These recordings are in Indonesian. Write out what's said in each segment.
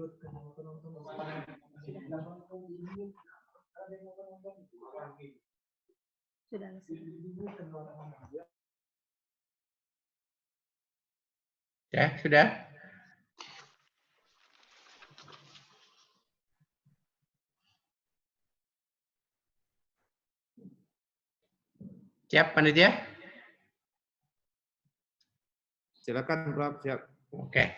Sudah. Ya, sudah. Siap, panitia? Silakan, Prof. Siap. Oke.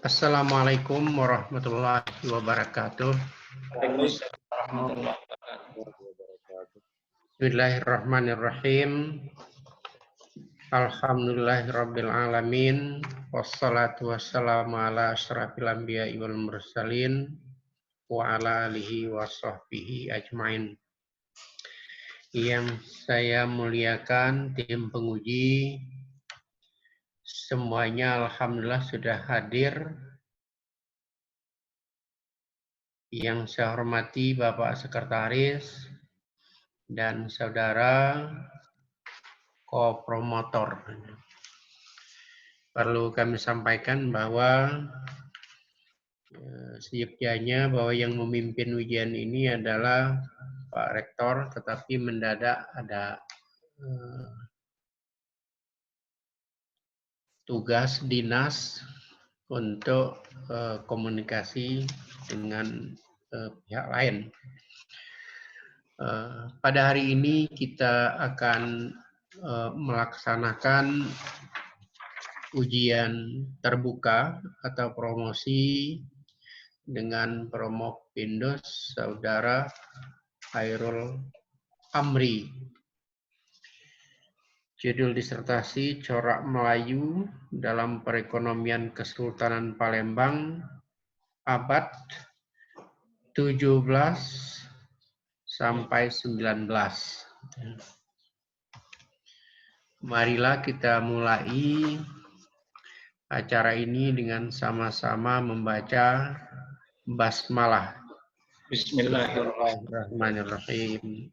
Assalamualaikum warahmatullahi wabarakatuh. Bismillahirrahmanirrahim. Alhamdulillahirabbil alamin. Wassalatu wassalamu ala asyrafil anbiya'i wal mursalin wa ala alihi wa sahbihi ajmain. Yang saya muliakan tim penguji, semuanya alhamdulillah sudah hadir. Yang saya hormati Bapak Sekretaris dan saudara kopromotor. Perlu kami sampaikan bahwa sejujurnya bahwa yang memimpin ujian ini adalah Pak Rektor, tetapi mendadak ada tugas dinas untuk komunikasi dengan pihak lain. Pada hari ini kita akan melaksanakan ujian terbuka atau promosi dengan Promopindus Saudara Khairul Amri. Judul disertasi Corak Melayu dalam Perekonomian Kesultanan Palembang abad 17 sampai 19. Marilah kita mulai acara ini dengan sama-sama membaca basmalah. Bismillahirrahmanirrahim.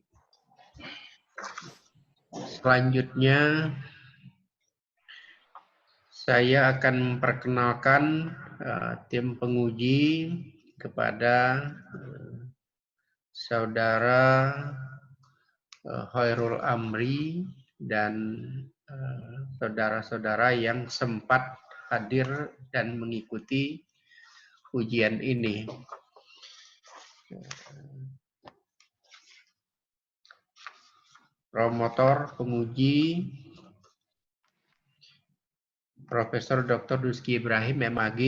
Selanjutnya saya akan memperkenalkan tim penguji kepada Saudara Khairul Amri dan saudara-saudara yang sempat hadir dan mengikuti ujian ini. Promotor penguji Profesor Dr. Duski Ibrahim MAG,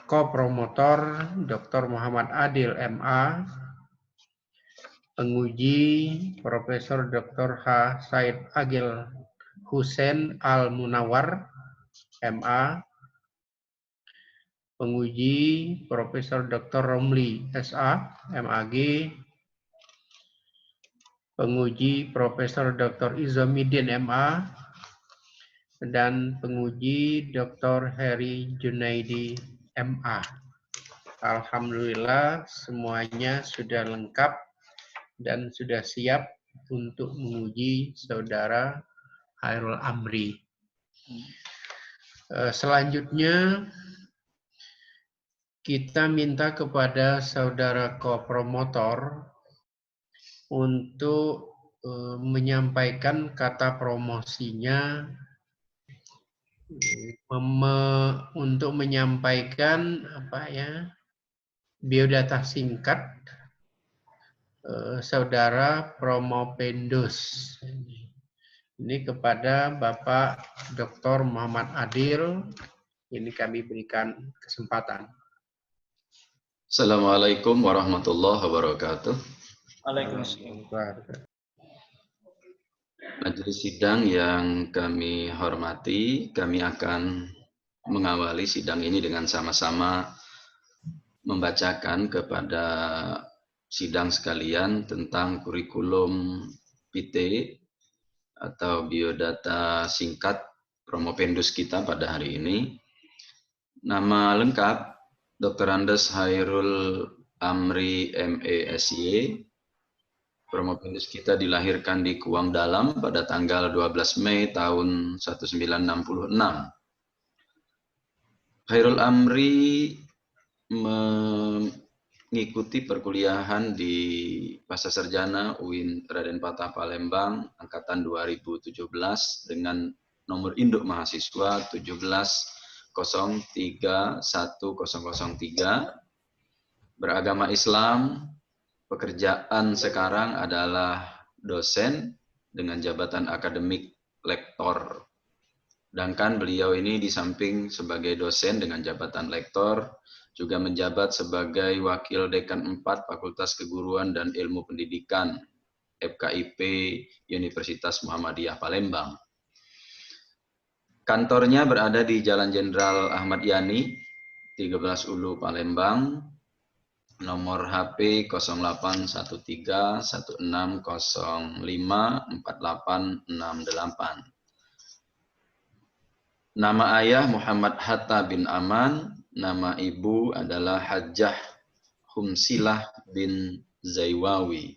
Kopromotor Dr. Muhammad Adil MA, penguji Profesor Dr. H. Said Agil Hussein Al-Munawar MA, penguji Profesor Dr. Romli SA MAG, penguji Profesor Dr. Izomidin MA, dan penguji Dr. Heri Junaidi MA. Alhamdulillah semuanya sudah lengkap dan sudah siap untuk menguji Saudara Khairul Amri. Selanjutnya kita minta kepada Saudara kopromotor untuk menyampaikan kata promosinya, untuk menyampaikan biodata singkat Saudara Promopendus. Ini kepada Bapak Dr. Muhammad Adil, ini kami berikan kesempatan. Assalamualaikum warahmatullahi wabarakatuh. Waalaikumsalam. Majelis sidang yang kami hormati, kami akan mengawali sidang ini dengan sama-sama membacakan kepada sidang sekalian tentang kurikulum PT atau biodata singkat Promopendus kita pada hari ini. Nama lengkap Dr. Andes Khairul Amri MESY. Promopendus kita dilahirkan di Kuang Dalam pada tanggal 12 Mei tahun 1966. Khairul Amri mengikuti perkuliahan di Pasca Sarjana UIN Raden Patah Palembang angkatan 2017 dengan nomor induk mahasiswa 17031003, beragama Islam, pekerjaan sekarang adalah dosen dengan jabatan akademik lektor. Sedangkan beliau ini di samping sebagai dosen dengan jabatan lektor, juga menjabat sebagai Wakil Dekan 4 Fakultas Keguruan dan Ilmu Pendidikan FKIP Universitas Muhammadiyah Palembang. Kantornya berada di Jalan Jenderal Ahmad Yani, 13 Ulu, Palembang. Nomor HP 081316054868. Nama ayah Muhammad Hatta bin Aman, nama ibu adalah Hajjah Humsilah bin Zaiwawi.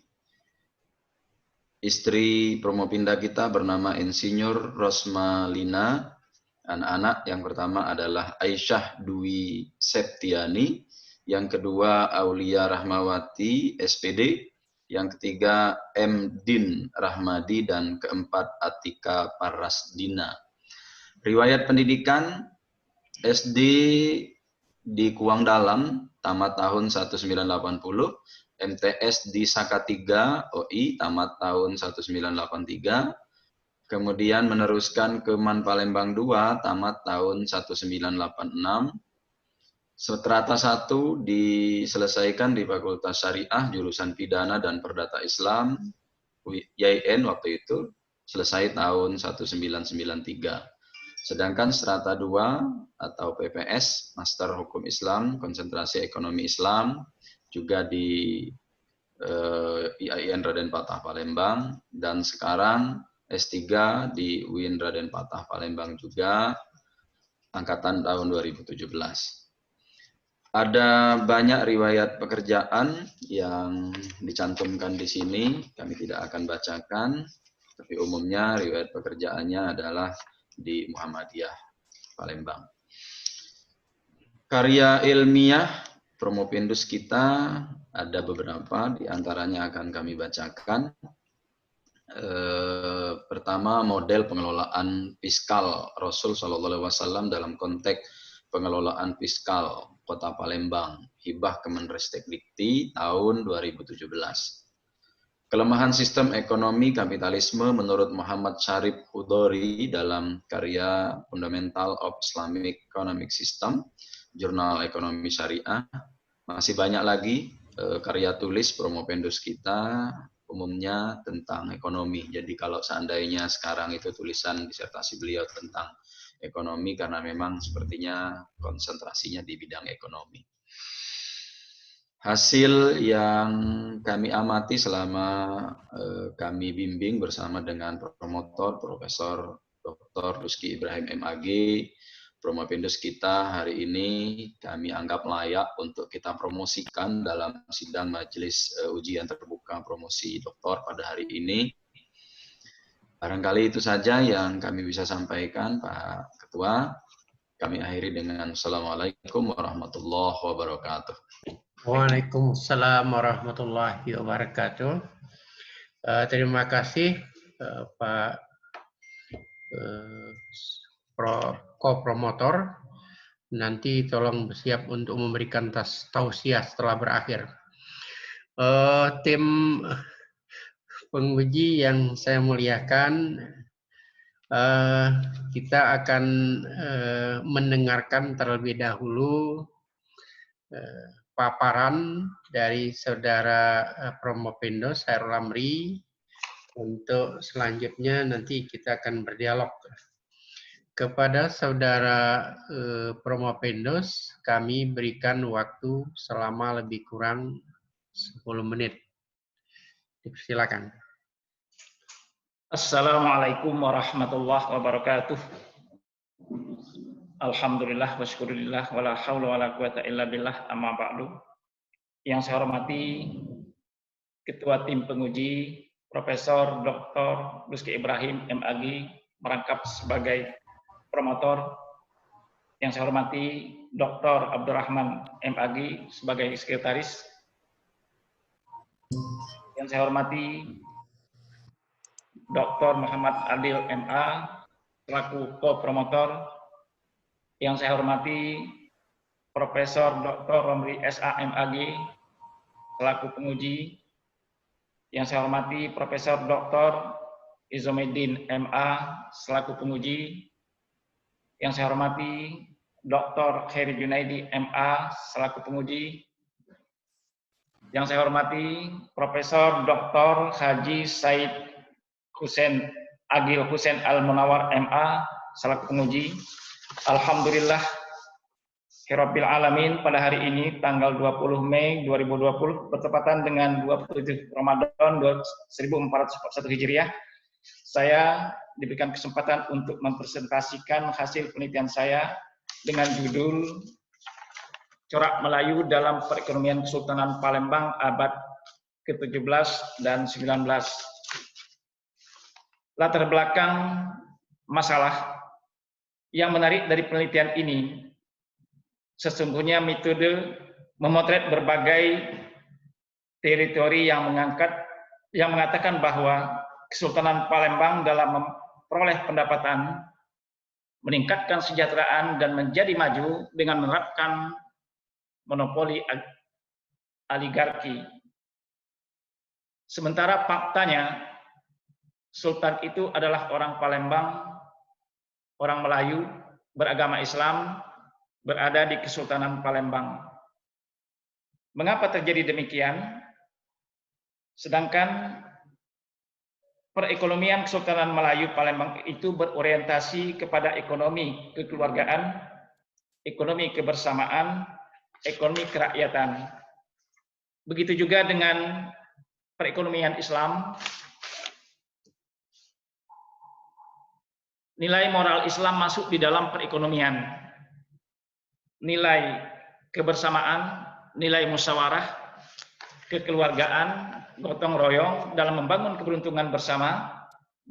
Istri promopinda kita bernama Insinyur Rosmalina. Anak-anak yang pertama adalah Aisyah Dwi Septiani, yang kedua Aulia Rahmawati SPD, yang ketiga M. Din Rahmadi, dan keempat Atika Parasdina. Riwayat pendidikan SD di Kuang Dalam, tamat tahun 1980, MTS di Saka 3 OI, tamat tahun 1983, kemudian meneruskan ke Man Palembang 2, tamat tahun 1986, Strata 1 diselesaikan di Fakultas Syariah, jurusan Pidana dan Perdata Islam, YIN waktu itu, selesai tahun 1993. Sedangkan strata 2 atau PPS, Master Hukum Islam, konsentrasi ekonomi Islam, juga di IAIN Raden Patah Palembang, dan sekarang S3 di UIN Raden Patah Palembang juga, angkatan tahun 2017. Ada banyak riwayat pekerjaan yang dicantumkan di sini, kami tidak akan bacakan, tapi umumnya riwayat pekerjaannya adalah di Muhammadiyah Palembang. Karya ilmiah promopindus kita ada beberapa, diantaranya akan kami bacakan. Pertama, model pengelolaan fiskal Rasul SAW dalam konteks pengelolaan fiskal Kota Palembang, hibah Kemenristek Dikti tahun 2017. Kelemahan sistem ekonomi kapitalisme menurut Muhammad Syarif Hudori dalam karya Fundamental of Islamic Economic System, Jurnal Ekonomi Syariah. Masih banyak lagi karya tulis promopendus kita, umumnya tentang ekonomi. Jadi kalau seandainya sekarang itu tulisan disertasi beliau tentang ekonomi, karena memang sepertinya konsentrasinya di bidang ekonomi. Hasil yang kami amati selama kami bimbing bersama dengan promotor Profesor Dr. Rizky Ibrahim MAG, promopindus kita hari ini kami anggap layak untuk kita promosikan dalam sidang majelis ujian terbuka promosi doktor pada hari ini. Barangkali itu saja yang kami bisa sampaikan, Pak Ketua. Kami akhiri dengan Assalamualaikum warahmatullahi wabarakatuh. Waalaikumsalam warahmatullahi wabarakatuh. Terima kasih Pak Ko-Promotor. Nanti tolong bersiap untuk memberikan tausiah setelah berakhir. Tim penguji yang saya muliakan, kita akan mendengarkan terlebih dahulu paparan dari saudara Promopindus Khairul Amri. Untuk selanjutnya nanti kita akan berdialog. Kepada saudara Promopindus kami berikan waktu selama lebih kurang 10 menit. Silakan. Assalamualaikum warahmatullahi wabarakatuh. Alhamdulillah wa syukurillah wa la haula wa la quwata illa billah, amma ba'du. Yang saya hormati Ketua Tim Penguji Profesor Dr. Rizky Ibrahim MAG, merangkap sebagai promotor, Yang saya hormati Dr. Abdurrahman MAG sebagai sekretaris. Yang saya hormati Dr. Muhammad Adil MA selaku co-promotor. Yang saya hormati Profesor Dr. Romli SA MAG selaku penguji. Yang saya hormati Profesor Dr. Izomedin MA selaku penguji. Yang saya hormati Dr. Heri Junaidi MA selaku penguji. Yang saya hormati Profesor Dr. Haji Said Husain Agil Husain Al-Munawar MA selaku penguji. Alhamdulillah Rabbil Alamin, pada hari ini tanggal 20 Mei 2020 bertepatan dengan 27 Ramadan 1441 Hijriah, saya diberikan kesempatan untuk mempresentasikan hasil penelitian saya dengan judul Corak Melayu dalam Perekonomian Kesultanan Palembang abad ke-17 dan 19. Latar belakang masalah yang menarik dari penelitian ini, sesungguhnya metode memotret berbagai teori-teori yang mengatakan bahwa Kesultanan Palembang dalam memperoleh pendapatan, meningkatkan kesejahteraan dan menjadi maju dengan menerapkan monopoli oligarki. Sementara faktanya, Sultan itu adalah orang Palembang, orang Melayu, beragama Islam, berada di Kesultanan Palembang. Mengapa terjadi demikian? Sedangkan perekonomian Kesultanan Melayu Palembang itu berorientasi kepada ekonomi kekeluargaan, ekonomi kebersamaan, ekonomi kerakyatan. Begitu juga dengan perekonomian Islam. Nilai moral Islam masuk di dalam perekonomian. Nilai kebersamaan, nilai musyawarah, kekeluargaan, gotong royong dalam membangun keberuntungan bersama,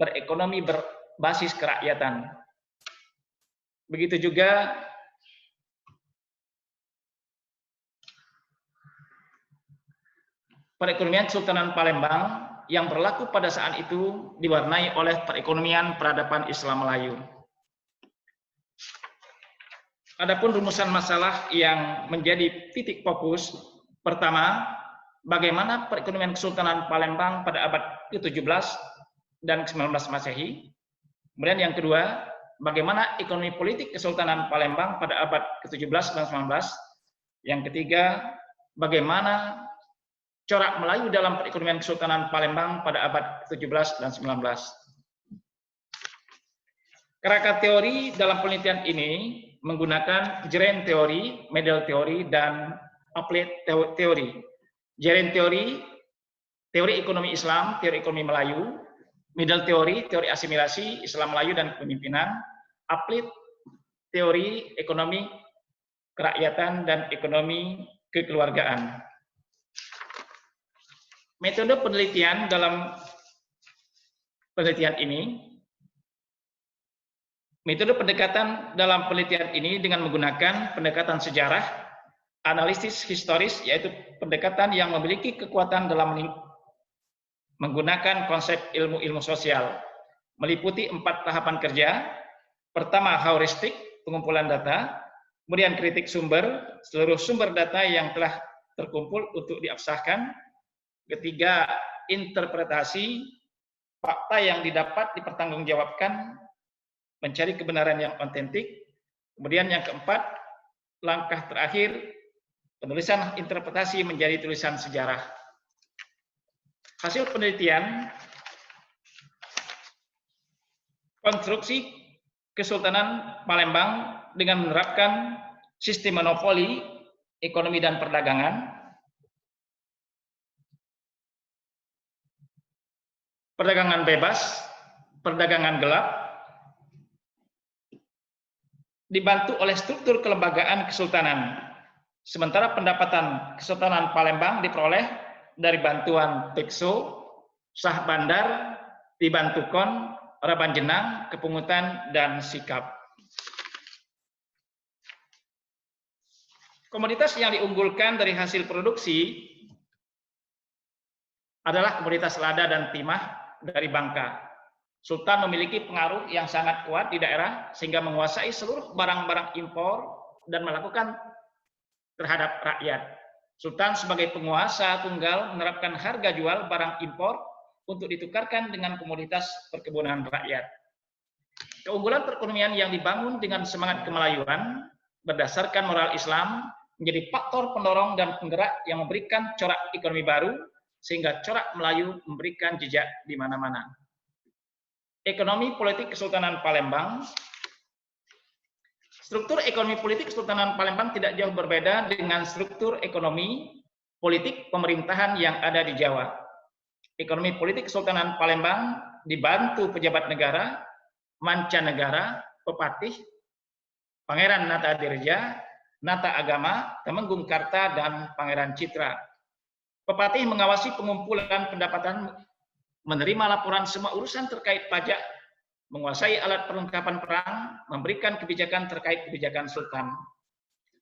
berekonomi berbasis kerakyatan. Begitu juga perekonomian Kesultanan Palembang yang berlaku pada saat itu diwarnai oleh perekonomian peradaban Islam Melayu. Adapun rumusan masalah yang menjadi titik fokus, pertama, bagaimana perekonomian Kesultanan Palembang pada abad ke-17 dan ke-19 Masehi. Kemudian yang kedua, bagaimana ekonomi politik Kesultanan Palembang pada abad ke-17 dan 19. Yang ketiga, bagaimana corak Melayu dalam perekonomian Kesultanan Palembang pada abad ke-17 dan 19. Kerangka teori dalam penelitian ini menggunakan Jeren teori, Medel teori, dan Applied teori. Jeren teori, teori ekonomi Islam, teori ekonomi Melayu. Medel teori, teori asimilasi, Islam Melayu dan kepemimpinan. Applied teori, ekonomi kerakyatan dan ekonomi kekeluargaan. Metode penelitian dalam penelitian ini, metode pendekatan dalam penelitian ini dengan menggunakan pendekatan sejarah, analisis historis, yaitu pendekatan yang memiliki kekuatan dalam menggunakan konsep ilmu-ilmu sosial, meliputi 4 tahapan kerja. Pertama, heuristik, pengumpulan data, kemudian kritik sumber, seluruh sumber data yang telah terkumpul untuk diabsahkan. Ketiga, interpretasi, fakta yang didapat dipertanggungjawabkan, mencari kebenaran yang otentik. Kemudian yang keempat, langkah terakhir, penulisan interpretasi menjadi tulisan sejarah. Hasil penelitian, konstruksi Kesultanan Palembang dengan menerapkan sistem monopoli, ekonomi dan perdagangan, perdagangan bebas, perdagangan gelap, dibantu oleh struktur kelembagaan kesultanan. Sementara pendapatan Kesultanan Palembang diperoleh dari bantuan Tekso, Sah Bandar, Tibantukon, Raban Jenang, Kepungutan, dan Sikap. Komoditas yang diunggulkan dari hasil produksi adalah komoditas lada dan timah dari Bangka. Sultan memiliki pengaruh yang sangat kuat di daerah sehingga menguasai seluruh barang-barang impor dan melakukan terhadap rakyat. Sultan sebagai penguasa tunggal menerapkan harga jual barang impor untuk ditukarkan dengan komoditas perkebunan rakyat. Keunggulan perekonomian yang dibangun dengan semangat kemelayuan berdasarkan moral Islam menjadi faktor pendorong dan penggerak yang memberikan corak ekonomi baru, sehingga corak Melayu memberikan jejak di mana-mana. Ekonomi politik Kesultanan Palembang. Struktur ekonomi politik Kesultanan Palembang tidak jauh berbeda dengan struktur ekonomi politik pemerintahan yang ada di Jawa. Ekonomi politik Kesultanan Palembang dibantu pejabat negara, mancanegara, pepatih, Pangeran Nata Dirja, Nata Agama, Temenggung Karta, dan Pangeran Citra. Pepatih mengawasi pengumpulan pendapatan, menerima laporan semua urusan terkait pajak, menguasai alat perlengkapan perang, memberikan kebijakan terkait kebijakan sultan.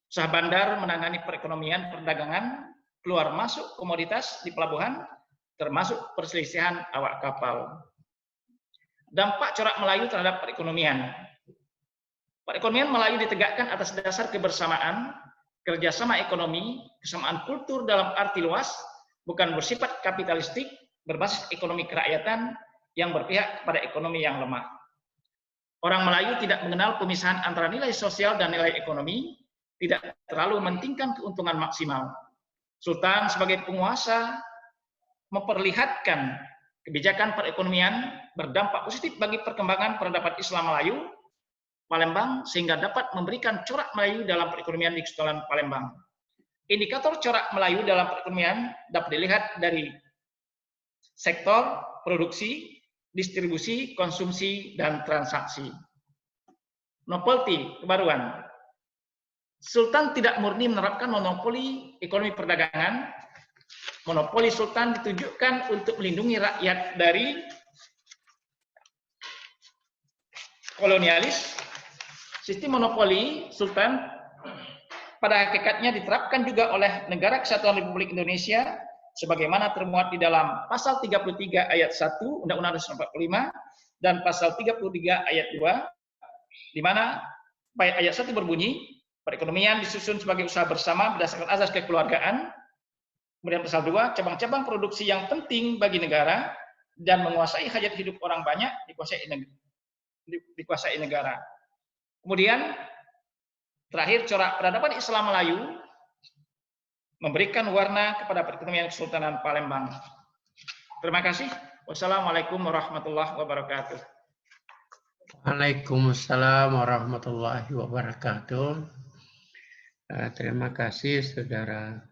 Syah Bandar menangani perekonomian perdagangan, keluar masuk komoditas di pelabuhan, termasuk perselisihan awak kapal. Dampak corak Melayu terhadap perekonomian. Perekonomian Melayu ditegakkan atas dasar kebersamaan, kerjasama ekonomi, kesamaan kultur dalam arti luas, bukan bersifat kapitalistik, berbasis ekonomi kerakyatan yang berpihak kepada ekonomi yang lemah. Orang Melayu tidak mengenal pemisahan antara nilai sosial dan nilai ekonomi, tidak terlalu mementingkan keuntungan maksimal. Sultan sebagai penguasa memperlihatkan kebijakan perekonomian berdampak positif bagi perkembangan peradaban Islam Melayu Palembang, sehingga dapat memberikan corak Melayu dalam perekonomian di Kesultanan Palembang. Indikator corak Melayu dalam perekonomian dapat dilihat dari sektor produksi, distribusi, konsumsi, dan transaksi. Novelty, kebaruan. Sultan tidak murni menerapkan monopoli ekonomi perdagangan. Monopoli Sultan ditujukan untuk melindungi rakyat dari kolonialis. Sistem monopoli Sultan pada hakikatnya diterapkan juga oleh Negara Kesatuan Republik Indonesia sebagaimana termuat di dalam pasal 33 ayat 1 Undang-Undang 45 dan pasal 33 ayat 2, di mana ayat 1 berbunyi, perekonomian disusun sebagai usaha bersama berdasarkan azas kekeluargaan. Kemudian pasal 2, cabang-cabang produksi yang penting bagi negara dan menguasai hajat hidup orang banyak dikuasai negara. Kemudian terakhir, corak peradaban Islam Melayu memberikan warna kepada perekonomian Kesultanan Palembang. Terima kasih. Wassalamualaikum warahmatullahi wabarakatuh. Waalaikumsalam warahmatullahi wabarakatuh. Terima kasih Saudara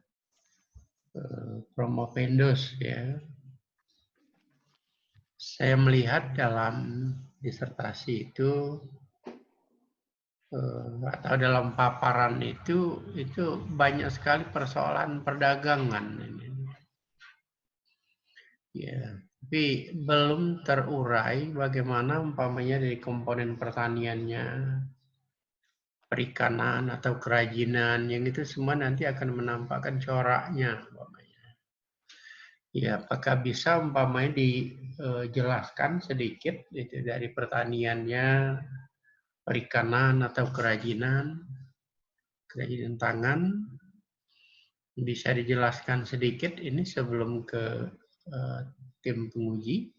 Promovendus ya. Saya melihat dalam disertasi itu atau dalam paparan itu banyak sekali persoalan perdagangan ini. Ya, tapi belum terurai bagaimana umpamanya dari komponen pertaniannya, perikanan atau kerajinan, yang itu semua nanti akan menampakkan coraknya umpamanya. Ya, apakah bisa umpamanya dijelaskan sedikit itu dari pertaniannya, perikanan atau kerajinan tangan, bisa dijelaskan sedikit ini sebelum ke tim penguji.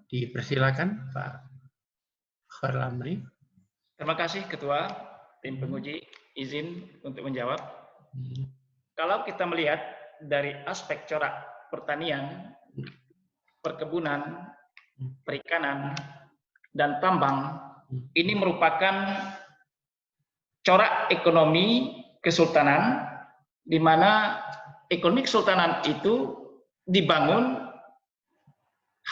Dipersilakan Pak Khairlamri. Terima kasih Ketua tim penguji izin untuk menjawab. Kalau kita melihat dari aspek corak pertanian, perkebunan, perikanan, dan tambang, ini merupakan corak ekonomi kesultanan, di mana ekonomi kesultanan itu dibangun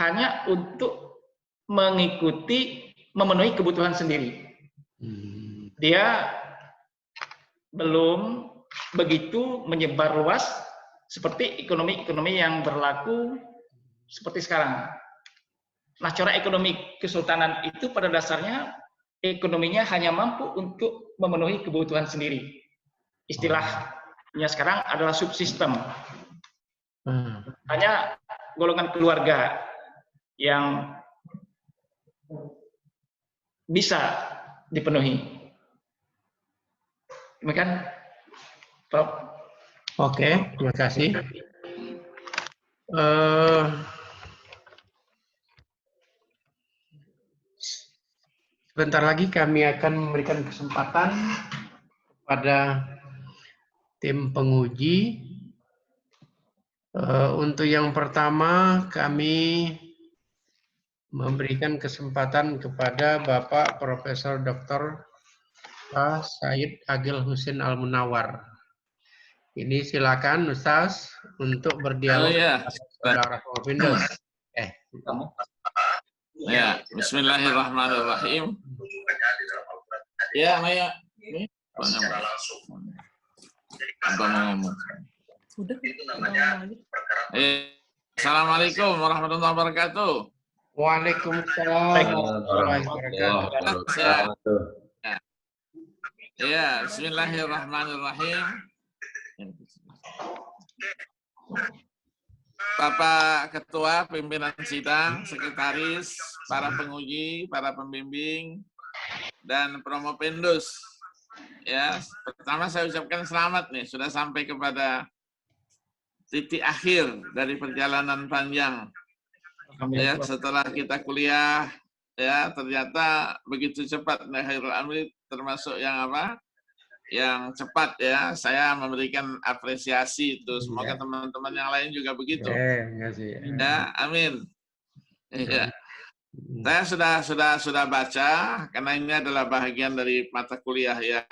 hanya untuk memenuhi kebutuhan sendiri. Dia belum begitu menyebar luas seperti ekonomi-ekonomi yang berlaku seperti sekarang. Nah, corak ekonomi kesultanan itu pada dasarnya ekonominya hanya mampu untuk memenuhi kebutuhan sendiri. istilahnya sekarang adalah subsistem. Hanya golongan keluarga yang bisa dipenuhi. Demikian, Prof. Oke, terima kasih. Sebentar lagi kami akan memberikan kesempatan kepada tim penguji. Untuk yang pertama, kami memberikan kesempatan kepada Bapak Profesor Dr. Pak Said Agil Husin Al-Munawar. Ini silakan Ustaz untuk berdialog dengan Saudara Pindus. Ya, bismillahirrahmanirrahim. Ya, Maya. Ini ngomong. Assalamualaikum warahmatullahi wabarakatuh. Waalaikumsalam warahmatullahi wabarakatuh. Ya, bismillahirrahmanirrahim. Bapak Ketua Pimpinan Sidang, Sekretaris, para penguji, para pembimbing, dan Promopendus. Ya, pertama saya ucapkan selamat nih, sudah sampai kepada titik akhir dari perjalanan panjang. Ya, setelah kita kuliah, ya ternyata begitu cepat. Nah, Khairul Amri termasuk yang apa? Yang cepat ya. Saya memberikan apresiasi itu. Semoga teman-teman yang lain juga begitu. Ya, amin. Ya. Saya sudah baca karena ini adalah bagian dari mata kuliah yang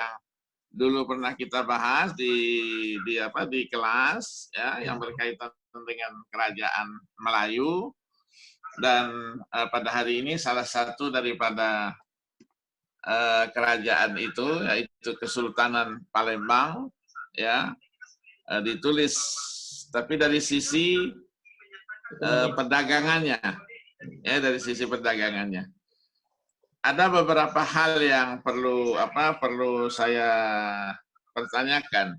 dulu pernah kita bahas di kelas ya, yang berkaitan dengan kerajaan Melayu, dan pada hari ini salah satu daripada kerajaan itu yaitu Kesultanan Palembang ya, ditulis tapi dari sisi perdagangannya ya, dari sisi perdagangannya ada beberapa hal yang perlu saya pertanyakan.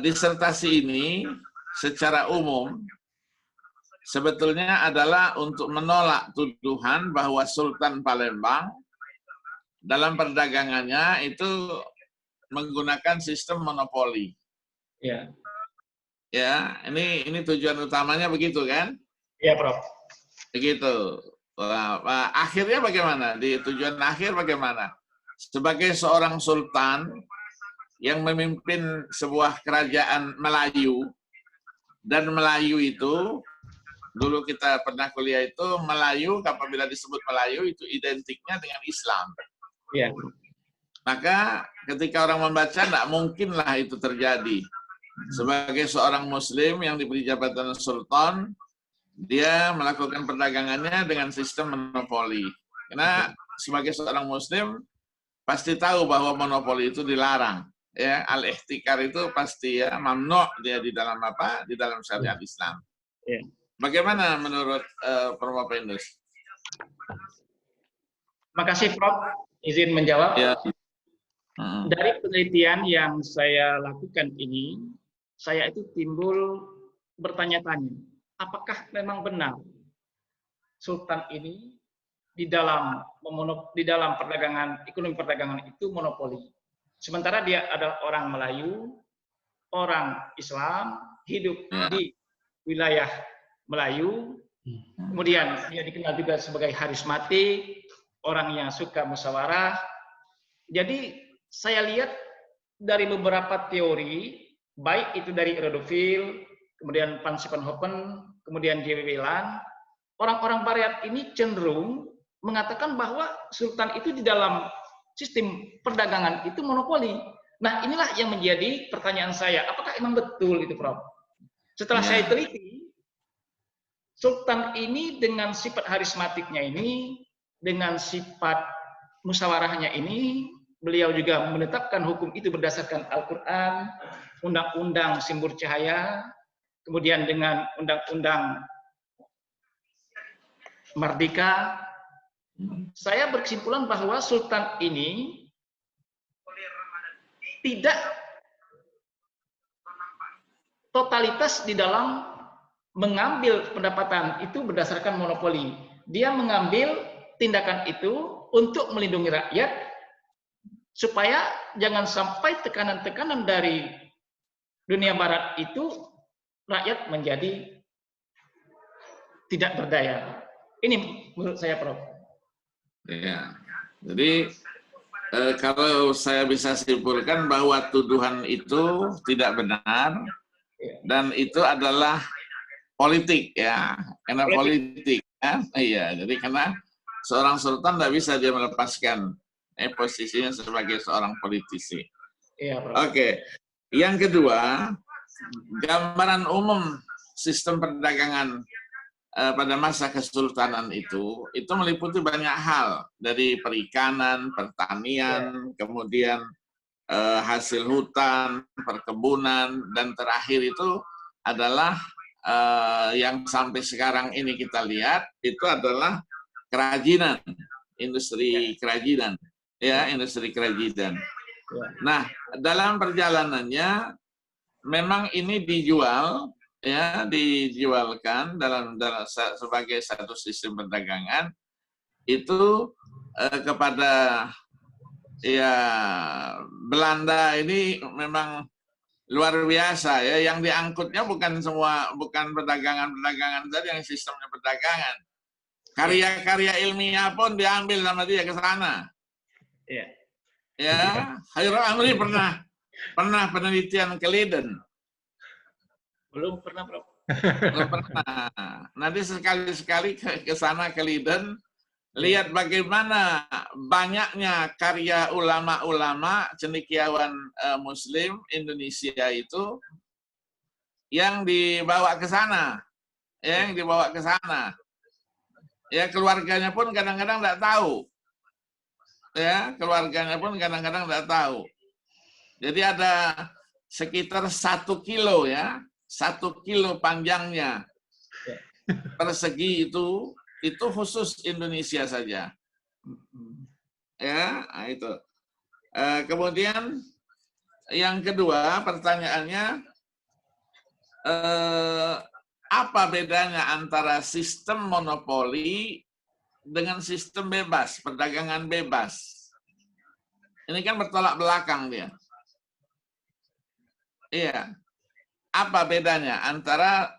Disertasi ini secara umum sebetulnya adalah untuk menolak tuduhan bahwa Sultan Palembang dalam perdagangannya itu menggunakan sistem monopoli. Ya. Ya, ini tujuan utamanya begitu kan? Iya, Prof. Begitu. Akhirnya bagaimana? Di tujuan akhir bagaimana? Sebagai seorang sultan yang memimpin sebuah kerajaan Melayu, dan Melayu itu dulu kita pernah kuliah itu Melayu, apabila disebut Melayu itu identiknya dengan Islam. Iya. Maka ketika orang membaca tidak mungkinlah itu terjadi. Sebagai seorang Muslim yang diberi jabatan sultan, dia melakukan perdagangannya dengan sistem monopoli. Karena sebagai seorang Muslim pasti tahu bahwa monopoli itu dilarang. Ya, al-ihtikar itu pasti ya mamnu' dia di dalam apa? Di dalam syariat Islam. Ya. Bagaimana menurut Promopendus? Makasih Prof. Izin menjawab. Ya. Dari penelitian yang saya lakukan ini, saya itu timbul bertanya-tanya, apakah memang benar Sultan ini di dalam perdagangan, ekonomi perdagangan itu monopoli. Sementara dia adalah orang Melayu, orang Islam, hidup di wilayah Melayu, kemudian dia dikenal juga sebagai harismatik, orang yang suka musyawarah. Jadi saya lihat dari beberapa teori, baik itu dari Rodofil, kemudian Van Sippenhofen, kemudian J.W. Land, orang-orang Barat ini cenderung mengatakan bahwa Sultan itu di dalam sistem perdagangan itu monopoli. Nah, inilah yang menjadi pertanyaan saya. Apakah emang betul itu, Prof? Setelah saya teliti, Sultan ini dengan sifat harismatiknya ini, dengan sifat musyawarahnya ini, beliau juga menetapkan hukum itu berdasarkan Al-Quran, Undang-Undang Simbur Cahaya, kemudian dengan Undang-Undang Merdeka. Saya berkesimpulan bahwa Sultan ini tidak totalitas di dalam mengambil pendapatan itu berdasarkan monopoli. Dia mengambil tindakan itu untuk melindungi rakyat supaya jangan sampai tekanan-tekanan dari dunia barat itu rakyat menjadi tidak berdaya. Ini menurut saya, Prof. Ya. Jadi kalau saya bisa simpulkan bahwa tuduhan itu tidak benar dan itu adalah politik ya, karena politik ya. Iya, jadi karena seorang sultan tidak bisa dia melepaskan posisinya sebagai seorang politisi. Iya, Prof. Oke. Yang kedua, gambaran umum sistem perdagangan pada masa kesultanan itu meliputi banyak hal, dari perikanan, pertanian, kemudian hasil hutan, perkebunan, dan terakhir itu adalah yang sampai sekarang ini kita lihat itu adalah kerajinan, industri kerajinan, ya, industri kerajinan. Nah, dalam perjalanannya memang ini dijual, ya, dijualkan dalam sebagai satu sistem perdagangan itu kepada ya Belanda. Ini memang luar biasa ya, yang diangkutnya bukan perdagangan tadi yang sistemnya perdagangan. Karya-karya ilmiah pun diambil sama dia ke sana. Iya. Ya, Khairul Amri pernah penelitian ke Leiden. Belum pernah, Prof. Belum pernah. Nanti sekali-sekali ke sana ke Leiden, lihat bagaimana banyaknya karya ulama-ulama cendekiawan Muslim Indonesia itu yang dibawa ke sana, ya, yang dibawa ke sana. Ya, keluarganya pun kadang-kadang tidak tahu. Ya, keluarganya pun kadang-kadang tidak tahu. Jadi ada sekitar 1 kilo ya, 1 kilo panjangnya persegi itu khusus Indonesia saja. Ya, nah itu. Kemudian yang kedua pertanyaannya, apa bedanya antara sistem monopoli dengan sistem bebas, perdagangan bebas? Ini kan bertolak belakang dia. Iya. Apa bedanya antara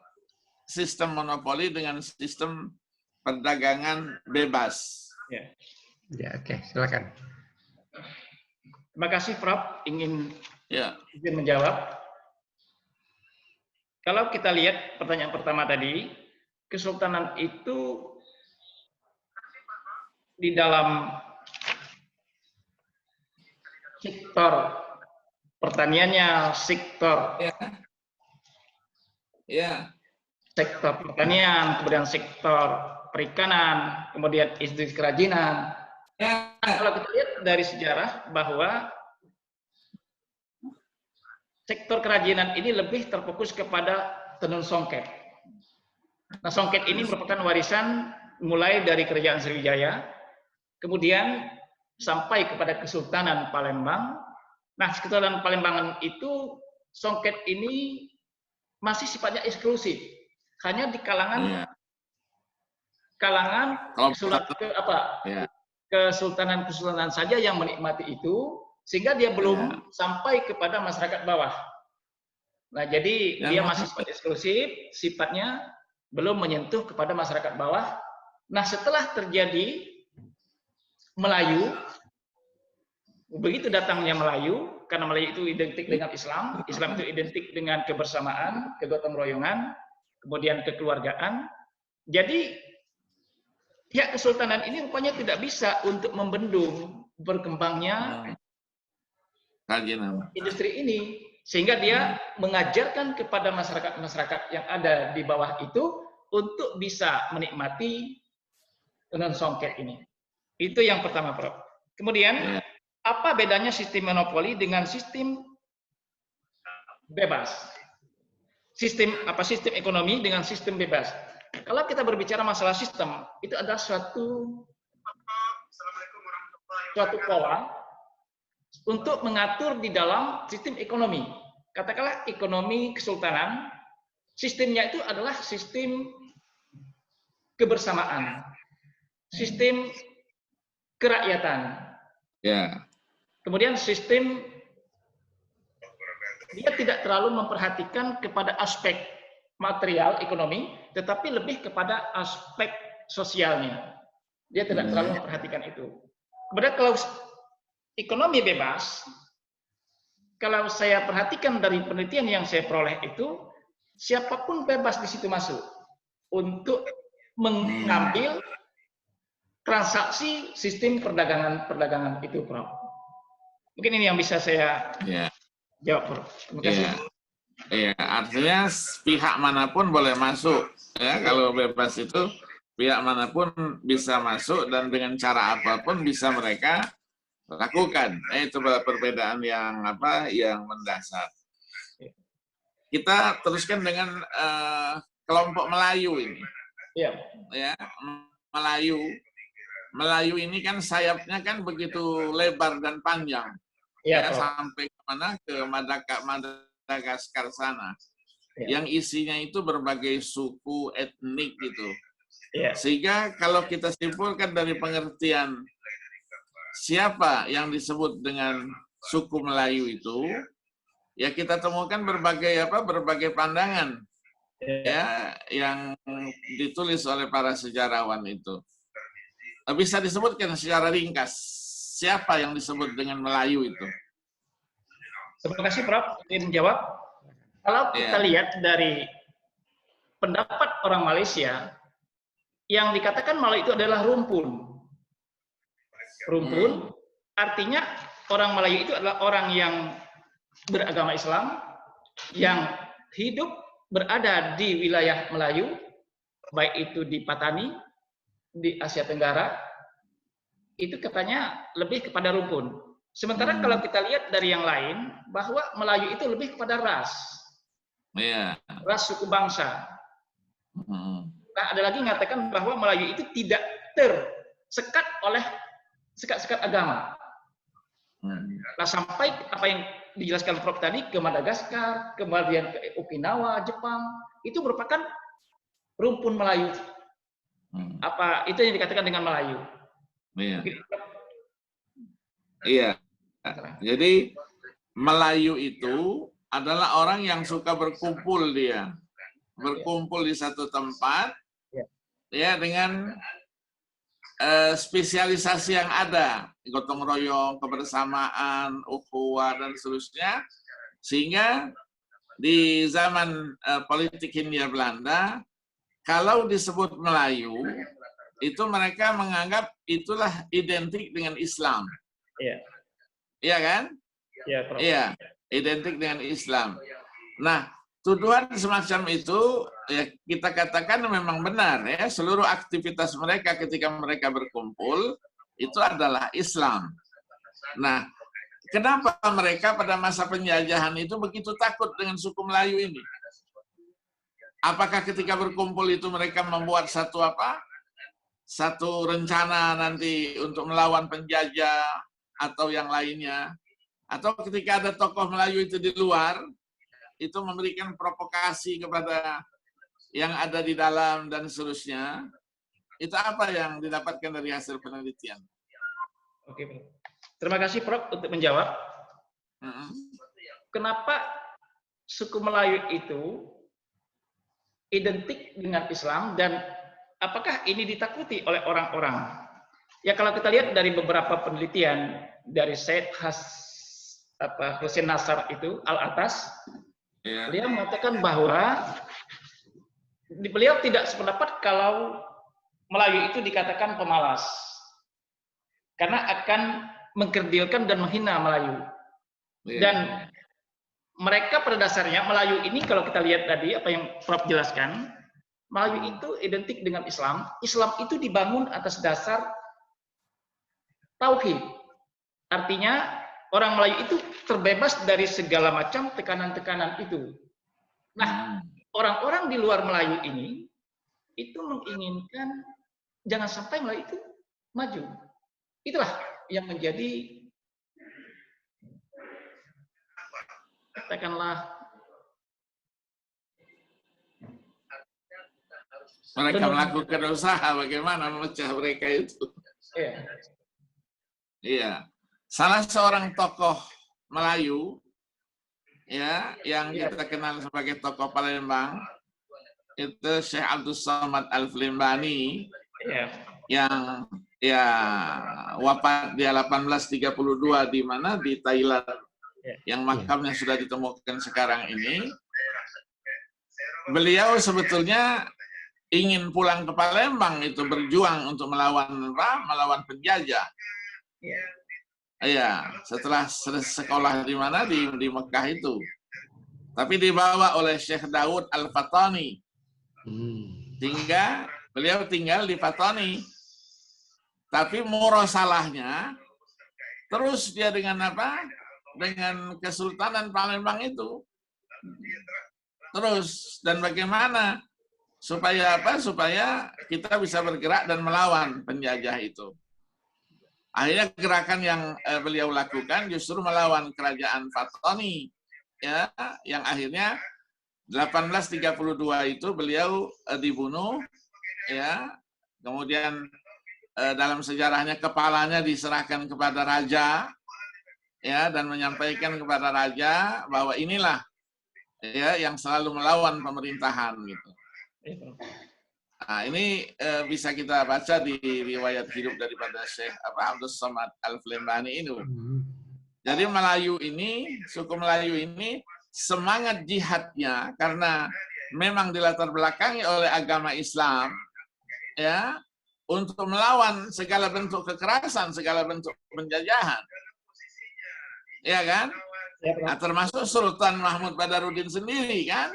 sistem monopoli dengan sistem perdagangan bebas? Ya. Ya, oke, silakan. Terima kasih, Prof. Ingin menjawab. Kalau kita lihat pertanyaan pertama tadi, kesultanan itu di dalam sektor pertaniannya, sektor sektor pertanian, kemudian sektor perikanan, kemudian industri kerajinan. Kalau kita lihat dari sejarah bahwa sektor kerajinan ini lebih terfokus kepada tenun songket. Nah, songket ini merupakan warisan mulai dari Kerajaan Sriwijaya, kemudian sampai kepada Kesultanan Palembang. Nah, Kesultanan Palembang itu songket ini masih sifatnya eksklusif, hanya di kalangan kesultanan saja yang menikmati itu, sehingga dia belum sampai kepada masyarakat bawah. Nah, jadi dia masih sifat eksklusif, sifatnya belum menyentuh kepada masyarakat bawah. Nah, setelah terjadi Melayu, begitu datangnya Melayu, karena Melayu itu identik dengan Islam, Islam itu identik dengan kebersamaan, kegotong royongan, kemudian kekeluargaan. Jadi pihak kesultanan ini rupanya tidak bisa untuk membendung berkembangnya industri ini, sehingga dia mengajarkan kepada masyarakat-masyarakat yang ada di bawah itu untuk bisa menikmati tenun songket ini. Itu yang pertama, Prof. Kemudian apa bedanya sistem monopoli dengan sistem bebas? Sistem ekonomi dengan sistem bebas. Kalau kita berbicara masalah sistem, itu ada suatu pola untuk mengatur di dalam sistem ekonomi. Katakanlah ekonomi kesultanan, sistemnya itu adalah sistem kebersamaan, sistem kerakyatan. Ya. Kemudian sistem dia tidak terlalu memperhatikan kepada aspek material ekonomi, tetapi lebih kepada aspek sosialnya. Dia tidak terlalu memperhatikan itu. Kemudian kalau ekonomi bebas, kalau saya perhatikan dari penelitian yang saya peroleh itu, siapapun bebas di situ masuk untuk mengambil transaksi sistem perdagangan itu, Prof. Mungkin ini yang bisa saya jawab, Prof. Terima kasih. Iya, artinya pihak manapun boleh masuk. Ya, kalau bebas itu pihak manapun bisa masuk dan dengan cara apapun bisa mereka lakukan. Itu perbedaan yang mendasar. Kita teruskan dengan kelompok Melayu ini. Iya. Ya, Melayu ini kan sayapnya kan begitu lebar dan panjang. Ya, sampai kemana? Ke Madagaskar sana. Ya. Yang isinya itu berbagai suku, etnik gitu. Ya. Sehingga kalau kita simpulkan dari pengertian siapa yang disebut dengan suku Melayu itu, ya kita temukan berbagai pandangan ya yang ditulis oleh para sejarawan itu. Bisa disebutkan secara ringkas siapa yang disebut dengan Melayu itu? Terima kasih, Prof. Ingin menjawab. Kalau kita lihat dari pendapat orang Malaysia, yang dikatakan Melayu itu adalah rumpun. Rumpun artinya orang Melayu itu adalah orang yang beragama Islam, yang hidup berada di wilayah Melayu, baik itu di Patani, di Asia Tenggara, itu katanya lebih kepada rumpun. Sementara kalau kita lihat dari yang lain, bahwa Melayu itu lebih kepada ras. Ras suku bangsa. Nah, ada lagi yang mengatakan bahwa Melayu itu tidak tersekat oleh sekat-sekat agama. Nah, sampai apa yang dijelaskan Prof tadi ke Madagaskar, kemudian ke Okinawa, Jepang, itu merupakan rumpun Melayu. Apa itu yang dikatakan dengan Melayu? Iya. Jadi Melayu itu adalah orang yang suka berkumpul dia. Berkumpul di satu tempat ya dengan spesialisasi yang ada, gotong royong, kebersamaan, ukhuwah dan seterusnya, sehingga di zaman politik Hindia Belanda, kalau disebut Melayu, itu mereka menganggap itulah identik dengan Islam. Iya. Iya kan? Iya, Prof. Iya, identik dengan Islam. Nah, tuduhan semacam itu ya kita katakan memang benar ya, seluruh aktivitas mereka ketika mereka berkumpul itu adalah Islam. Nah, kenapa mereka pada masa penjajahan itu begitu takut dengan suku Melayu ini? Apakah ketika berkumpul itu mereka membuat satu rencana nanti untuk melawan penjajah atau yang lainnya? Atau ketika ada tokoh Melayu itu di luar, itu memberikan provokasi kepada yang ada di dalam dan seterusnya? Itu apa yang didapatkan dari hasil penelitian? Oke, terima kasih Prof untuk menjawab. Kenapa suku Melayu itu identik dengan Islam dan apakah ini ditakuti oleh orang-orang? Ya kalau kita lihat dari beberapa penelitian dari Syed Hussein Nasr itu Al-Atas, beliau mengatakan bahwa beliau tidak sependapat kalau Melayu itu dikatakan pemalas karena akan mengkerdilkan dan menghina Melayu. Dan mereka pada dasarnya Melayu ini kalau kita lihat tadi apa yang Prof jelaskan, Melayu itu identik dengan Islam. Islam itu dibangun atas dasar tauhid. Artinya orang Melayu itu terbebas dari segala macam tekanan-tekanan itu. Nah, orang-orang di luar Melayu ini itu menginginkan jangan sampai Melayu itu maju. Itulah yang menjadi katakanlah Mereka melakukan usaha bagaimana memecah mereka itu. ya, Iya. Salah seorang tokoh Melayu ya yang kita kenal sebagai tokoh Palembang itu Syekh Abdul Somad Al-Flimbani ya, yang ya wafat di 1832 di mana di Thailand yang makamnya sudah ditemukan sekarang ini. Beliau sebetulnya ingin pulang ke Palembang itu berjuang untuk melawan penjajah. Iya, setelah sekolah di mana di Mekah itu. Tapi dibawa oleh Syekh Daud Al-Fatani. Beliau tinggal di Fatani. Tapi murosalahnya terus dia dengan apa? Dengan Kesultanan Palembang itu. Terus, dan bagaimana supaya apa? Supaya kita bisa bergerak dan melawan penjajah itu. Akhirnya gerakan yang beliau lakukan justru melawan kerajaan Fatani, ya, yang akhirnya 1832 itu beliau dibunuh, ya. Kemudian dalam sejarahnya kepalanya diserahkan kepada raja, ya, dan menyampaikan kepada raja bahwa inilah ya yang selalu melawan pemerintahan gitu. Nah, ini bisa kita baca di riwayat hidup daripada Syekh Abdul Somad Al-Flimbani ini. Jadi Melayu ini, suku Melayu ini semangat jihadnya karena memang dilatar belakangi oleh agama Islam, ya, untuk melawan segala bentuk kekerasan, segala bentuk penjajahan, ya kan? Nah, termasuk Sultan Mahmud Badarudin sendiri kan?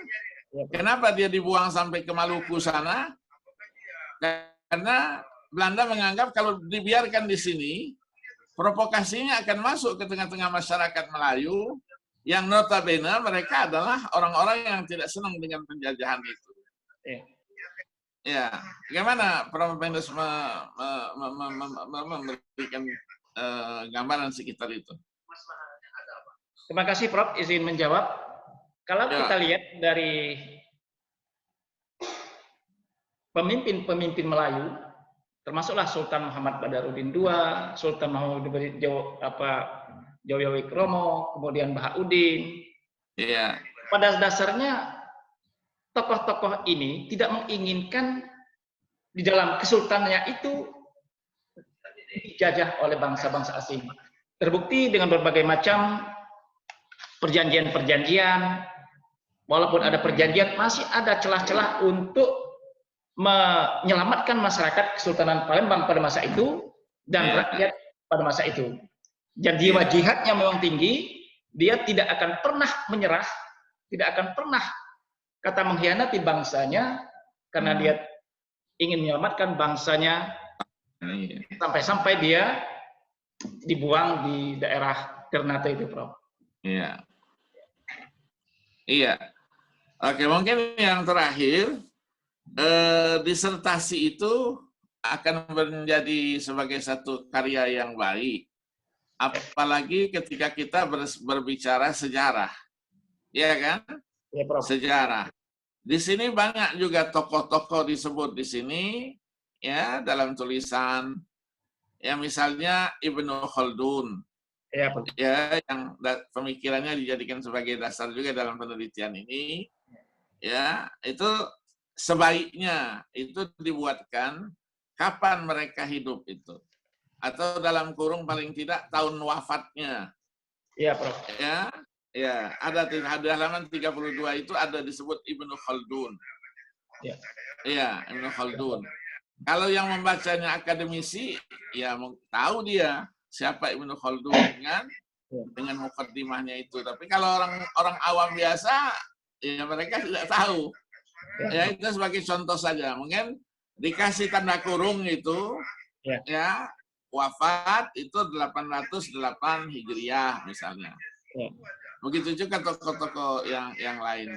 Kenapa dia dibuang sampai ke Maluku sana? Karena Belanda menganggap kalau dibiarkan di sini, provokasinya akan masuk ke tengah-tengah masyarakat Melayu yang notabene mereka adalah orang-orang yang tidak senang dengan penjajahan itu. Ya, bagaimana Prof. Pendus memberikan gambaran sekitar itu? Terima kasih Prof. Izin menjawab. Kalau kita lihat dari pemimpin-pemimpin Melayu, termasuklah Sultan Muhammad Badarudin II, Sultan Muhammad Jawa Wikromo, kemudian Bahaudin. Iya. Pada dasarnya tokoh-tokoh ini tidak menginginkan di dalam kesultanannya itu dijajah oleh bangsa-bangsa asing. Terbukti dengan berbagai macam perjanjian-perjanjian, walaupun ada perjanjian, masih ada celah-celah untuk menyelamatkan masyarakat Kesultanan Palembang pada masa itu dan rakyat pada masa itu. Dan jiwa jihadnya memang tinggi, dia tidak akan pernah menyerah, tidak akan pernah kata mengkhianati bangsanya, karena dia ingin menyelamatkan bangsanya sampai-sampai dia dibuang di daerah Ternate itu, Prof. Iya. Iya. Oke, mungkin yang terakhir, disertasi itu akan menjadi sebagai satu karya yang baik. Apalagi ketika kita berbicara sejarah. Ya kan? Ya, Prof. Sejarah. Di sini banyak juga tokoh-tokoh disebut di sini, ya, dalam tulisan. Ya, misalnya Ibnu Khaldun. Ya, Prof. Ya, yang pemikirannya dijadikan sebagai dasar juga dalam penelitian ini, ya, itu sebaiknya itu dibuatkan kapan mereka hidup itu, atau dalam kurung paling tidak tahun wafatnya. Iya, Prof. Ya, ada di halaman 32 itu ada disebut Ibnu Khaldun. Iya, Ibnu Khaldun. Kalau yang membacanya akademisi, ya tahu dia siapa Ibnu Khaldun dengan mukaddimahnya itu. Tapi kalau orang awam biasa, ya mereka tidak tahu. Ya, itu sebagai contoh saja. Mungkin dikasih tanda kurung itu, ya, wafat itu 808 Hijriah misalnya. Begitu juga tokoh-tokoh yang lain,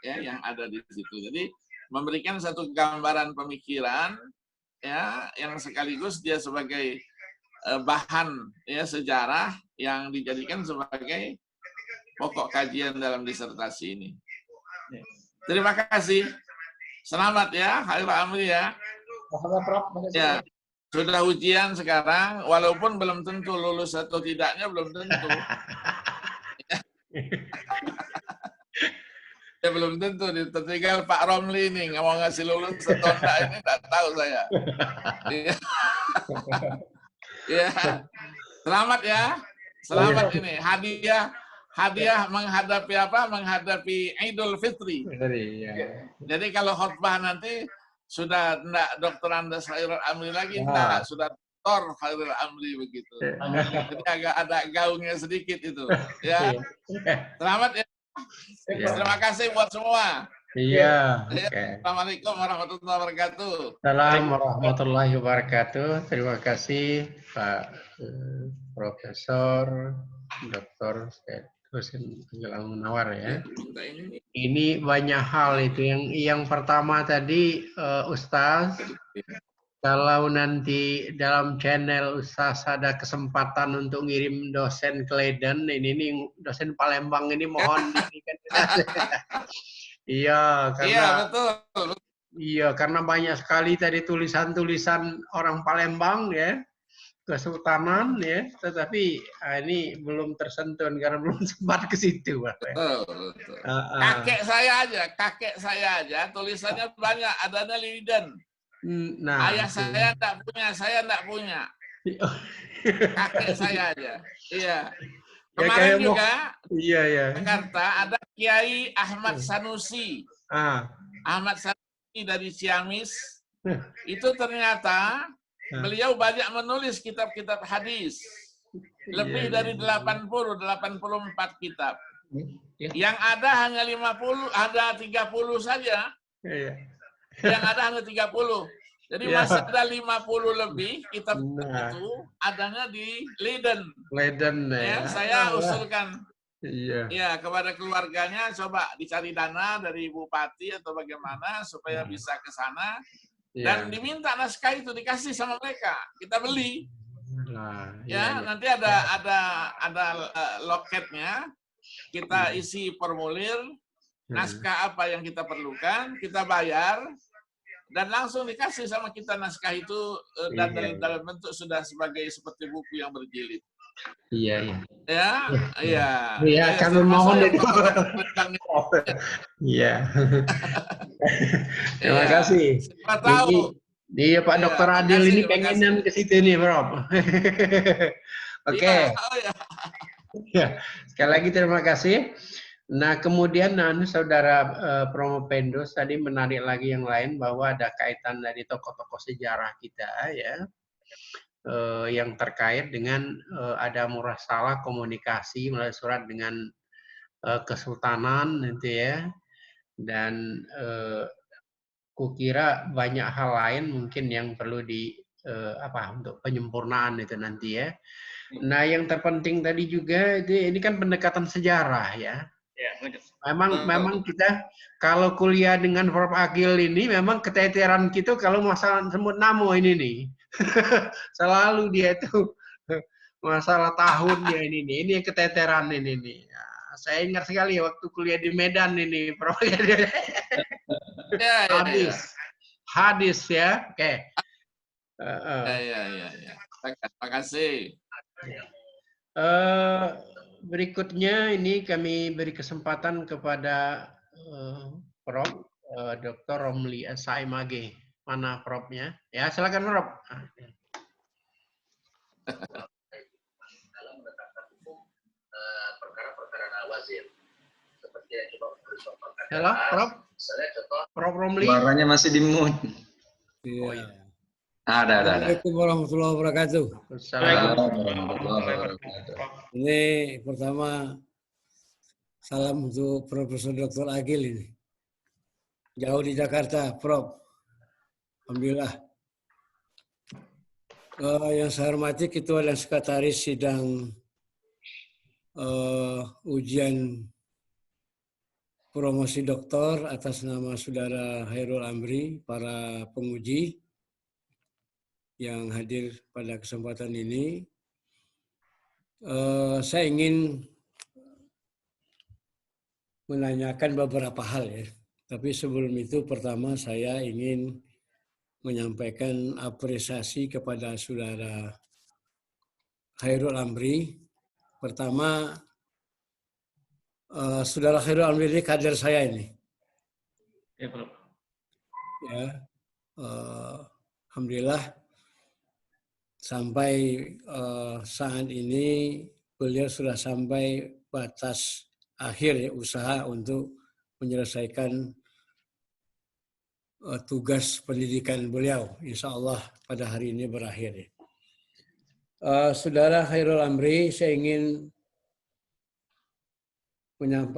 ya, yang ada di situ. Jadi memberikan satu gambaran pemikiran, ya, yang sekaligus dia sebagai bahan, ya, sejarah yang dijadikan sebagai pokok kajian dalam disertasi ini. Terima kasih. Selamat ya, Khairul Amri ya. Ya, sudah ujian sekarang, walaupun belum tentu lulus atau tidaknya belum tentu. Ya belum tentu, tinggal Pak Romli ini nggak mau ngasih lulus atau enggak, ini nggak tahu saya. Ya, selamat ya, selamat ini hadiah menghadapi apa? Menghadapi Idul Fitri. Jadi kalau khutbah nanti sudah enggak Dr. Andes Khairul Amri lagi, enggak, sudah Dr. Khairul Amri begitu. Jadi agak ada gaungnya sedikit itu. Ya, selamat ya. Terima kasih buat semua. Iya. Assalamualaikum warahmatullahi wabarakatuh. Assalamualaikum warahmatullahi wabarakatuh. Terima kasih Pak Profesor Dr. Husin Anggel Munawar ya. Ini banyak hal itu. Yang pertama tadi Ustaz, kalau nanti dalam channel Ustaz ada kesempatan untuk ngirim dosen ke Leiden, ini dosen Palembang ini mohon diberikan. Iya, karena iya betul. Iya, karena banyak sekali tadi tulisan-tulisan orang Palembang ya. Kesultanan ya, tetapi ini belum tersentuh karena belum sempat ke situ. Betul. Kakek saya aja tulisannya banyak, adanya Leiden. Nah, ayah saya enggak punya. Kakek saya aja. Iya. Kemarin juga Jakarta ada Kiai Ahmad Sanusi. Ahmad Sanusi dari Ciamis. Itu ternyata beliau banyak menulis kitab-kitab hadis. Lebih dari 84 kitab. Yang ada hanya 50, ada 30 saja. Yang ada hanya 30. Jadi masih ada 50 lebih kitab itu adanya di Leiden. Ya, saya usulkan ya kepada keluarganya coba dicari dana dari bupati atau bagaimana supaya bisa ke sana. Dan diminta naskah itu dikasih sama mereka, kita beli. Nanti ada loketnya, kita isi formulir, naskah apa yang kita perlukan, kita bayar, dan langsung dikasih sama kita naskah itu dan dalam bentuk sudah sebagai seperti buku yang berjilid. Iya. Iya, kami mohon itu. Iya. Terima kasih. Dia Pak Dr. Adil ini pengenan ke situ nih, Bro. Oke. Ya, sekali lagi terima kasih. Nah, kemudian Saudara Promopendus tadi menarik lagi yang lain bahwa ada kaitan dari tokoh-tokoh sejarah kita ya. Yang terkait dengan ada murasalah komunikasi melalui surat dengan kesultanan nanti ya, dan kukira banyak hal lain mungkin yang perlu untuk penyempurnaan itu nanti ya. Nah yang terpenting tadi juga ini kan pendekatan sejarah ya. Memang kita kalau kuliah dengan Prof. Agil ini memang keteteran kita kalau masalah sebut namo ini nih. Selalu dia itu masalah tahunnya ini yang keteteran ini nih. Ya, saya ingat sekali waktu kuliah di Medan ini, Prof. Hadis ya. Oke. Terima kasih. Berikutnya ini kami beri kesempatan kepada Prof. Dr. Romli Saimage. Mana Prof-nya? Ya, silakan Prof. Dalam menetapkan hukum perkara-perkara nawazil seperti yang coba bersama. Halo, Prof. Prof. Romli. Suaranya masih di mute. Oh iya. Ada. Assalamualaikum warahmatullahi wabarakatuh. Ini pertama salam untuk Profesor Dr. Agil ini. Jauh di Jakarta, Prof. Alhamdulillah. Yang saya hormati Ketua dan Sekretaris Sidang Ujian Promosi Doktor atas nama Saudara Khairul Amri, para penguji yang hadir pada kesempatan ini. Saya ingin menanyakan beberapa hal ya. Tapi sebelum itu pertama saya ingin menyampaikan apresiasi kepada Saudara Khairul Amri. Pertama, Saudara Khairul Amri ini kader saya ini. Ya, Prof. Ya, alhamdulillah sampai saat ini beliau sudah sampai batas akhir ya, usaha untuk menyelesaikan tugas pendidikan beliau. Insya Allah pada hari ini berakhir. Ya. Saudara Khairul Amri, saya ingin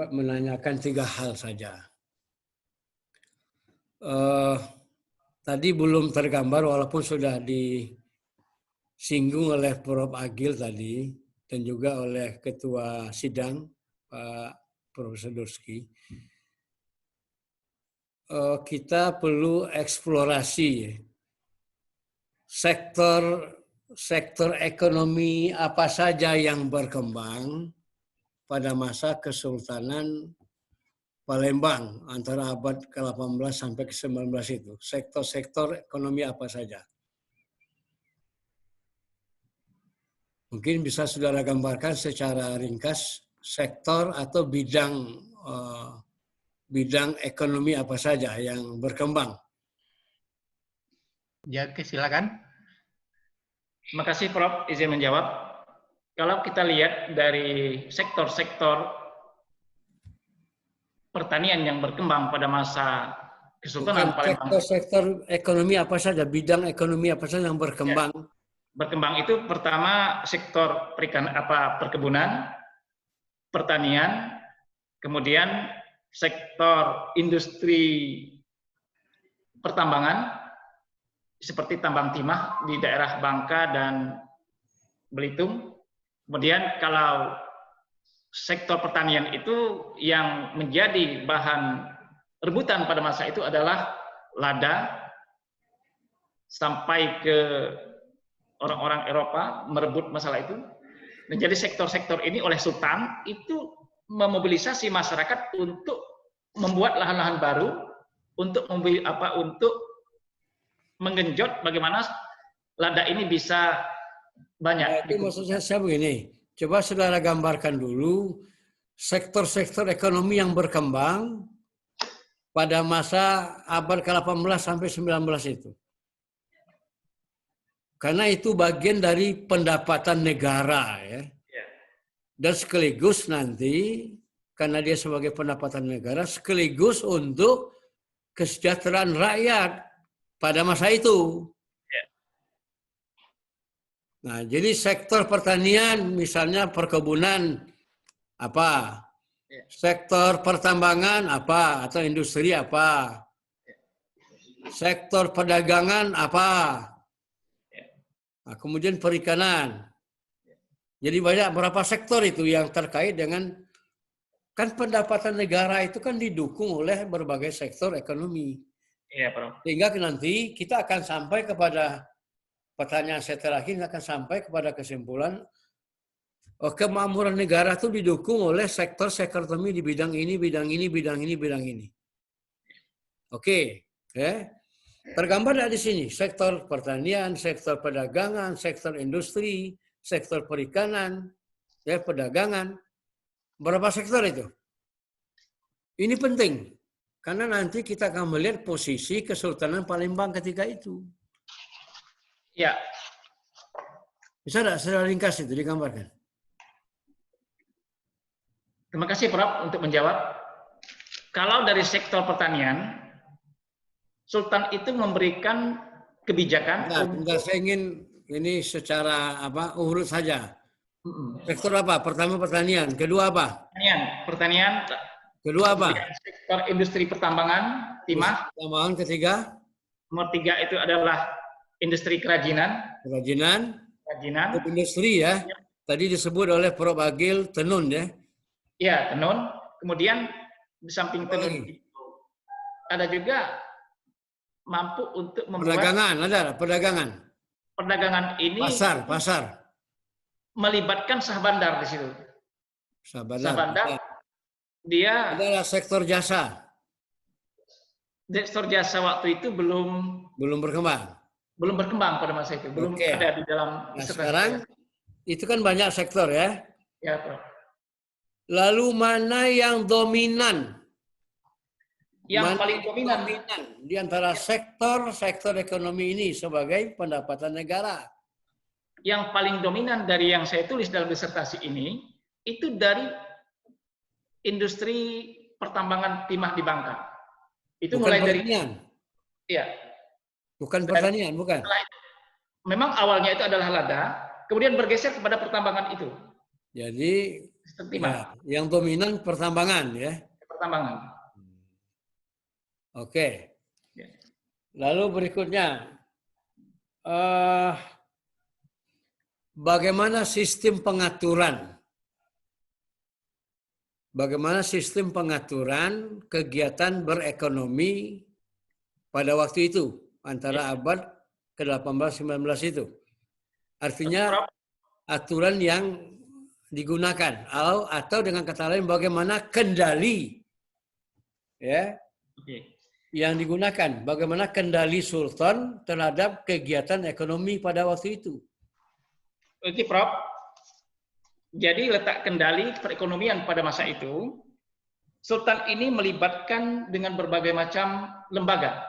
menanyakan 3 hal saja. Tadi belum tergambar walaupun sudah disinggung oleh Prof. Agil tadi dan juga oleh Ketua Sidang Pak Profesor Durski. Kita perlu eksplorasi sektor ekonomi apa saja yang berkembang pada masa Kesultanan Palembang antara abad ke-18 sampai ke-19 itu. Sektor-sektor ekonomi apa saja. Mungkin bisa saudara gambarkan secara ringkas sektor atau bidang ekonomi apa saja yang berkembang. Ya, silakan. Terima kasih Prof. Izin menjawab. Kalau kita lihat dari sektor-sektor pertanian yang berkembang pada masa Kesultanan Palembang. Sektor ekonomi apa saja, bidang ekonomi apa saja yang berkembang? Ya. Berkembang itu pertama sektor perkebunan, pertanian, kemudian sektor industri pertambangan seperti tambang timah di daerah Bangka dan Belitung. Kemudian kalau sektor pertanian itu yang menjadi bahan rebutan pada masa itu adalah lada, sampai ke orang-orang Eropa merebut masalah itu. Nah, jadi sektor-sektor ini oleh Sultan itu memobilisasi masyarakat untuk membuat lahan-lahan baru untuk menggenjot bagaimana lada ini bisa banyak. Itu maksudnya saya begini. Coba saudara gambarkan dulu sektor-sektor ekonomi yang berkembang pada masa abad ke-18 sampai 19 itu. Karena itu bagian dari pendapatan negara ya. Dan sekaligus nanti karena dia sebagai pendapatan negara sekaligus untuk kesejahteraan rakyat pada masa itu. Nah, jadi sektor pertanian misalnya perkebunan apa? Sektor pertambangan apa atau industri apa? Sektor perdagangan apa? Nah, kemudian perikanan. Jadi banyak berapa sektor itu yang terkait dengan kan pendapatan negara itu kan didukung oleh berbagai sektor ekonomi. Iya, Prof. Sehingga nanti kita akan sampai kepada pertanyaan saya terakhir akan sampai kepada kesimpulan kemakmuran negara itu didukung oleh sektor ekonomi di bidang ini, bidang ini, bidang ini, bidang ini. Oke, ya. Tergambar di sini sektor pertanian, sektor perdagangan, sektor industri, sektor perikanan, ya perdagangan. Berapa sektor itu? Ini penting karena nanti kita akan melihat posisi Kesultanan Palembang ketika itu. Ya. Bisa tidak secara ringkas itu digambarkan? Terima kasih Prof untuk menjawab. Kalau dari sektor pertanian, Sultan itu memberikan kebijakan. Bentar, saya ingin ini secara urut saja. Sektor apa? Pertama pertanian, kedua apa? Pertanian. Kedua apa? Sektor industri pertambangan, timah. Pertambangan ketiga. Nomor 3 itu adalah industri kerajinan. Kerajinan. Industri ya. Tadi disebut oleh Prof. Agil tenun ya. Iya, tenun. Kemudian di samping tenun itu ada juga mampu untuk membuat perdagangan. Perdagangan ini pasar. Melibatkan sah bandar di situ. Sah bandar. Dia adalah sektor jasa, sektor jasa waktu itu belum belum berkembang. berkembang pada masa itu, belum Oke. ada di dalam Nah, disertasi sekarang itu kan banyak sektor ya. ya, Prof. Lalu mana yang dominan? Yang Mana paling dominan di antara sektor ekonomi ini sebagai pendapatan negara? yang paling dominan dari yang saya tulis dalam disertasi ini itu dari industri pertambangan timah di Bangka. Itu Bukan mulai dari pertanian. ya. Bukan pertanian, bukan. Memang awalnya itu adalah lada, kemudian bergeser kepada pertambangan itu. Jadi Sistem timah, ya, yang dominan pertambangan ya. pertambangan. Oke. Ya. Lalu berikutnya, bagaimana sistem pengaturan? Bagaimana sistem pengaturan kegiatan berekonomi pada waktu itu antara abad ke-18-19 itu? Artinya aturan yang digunakan atau dengan kata lain bagaimana kendali ya yang digunakan, bagaimana kendali sultan terhadap kegiatan ekonomi pada waktu itu. Oke, Prof. Jadi letak kendali perekonomian pada masa itu, sultan ini melibatkan dengan berbagai macam lembaga.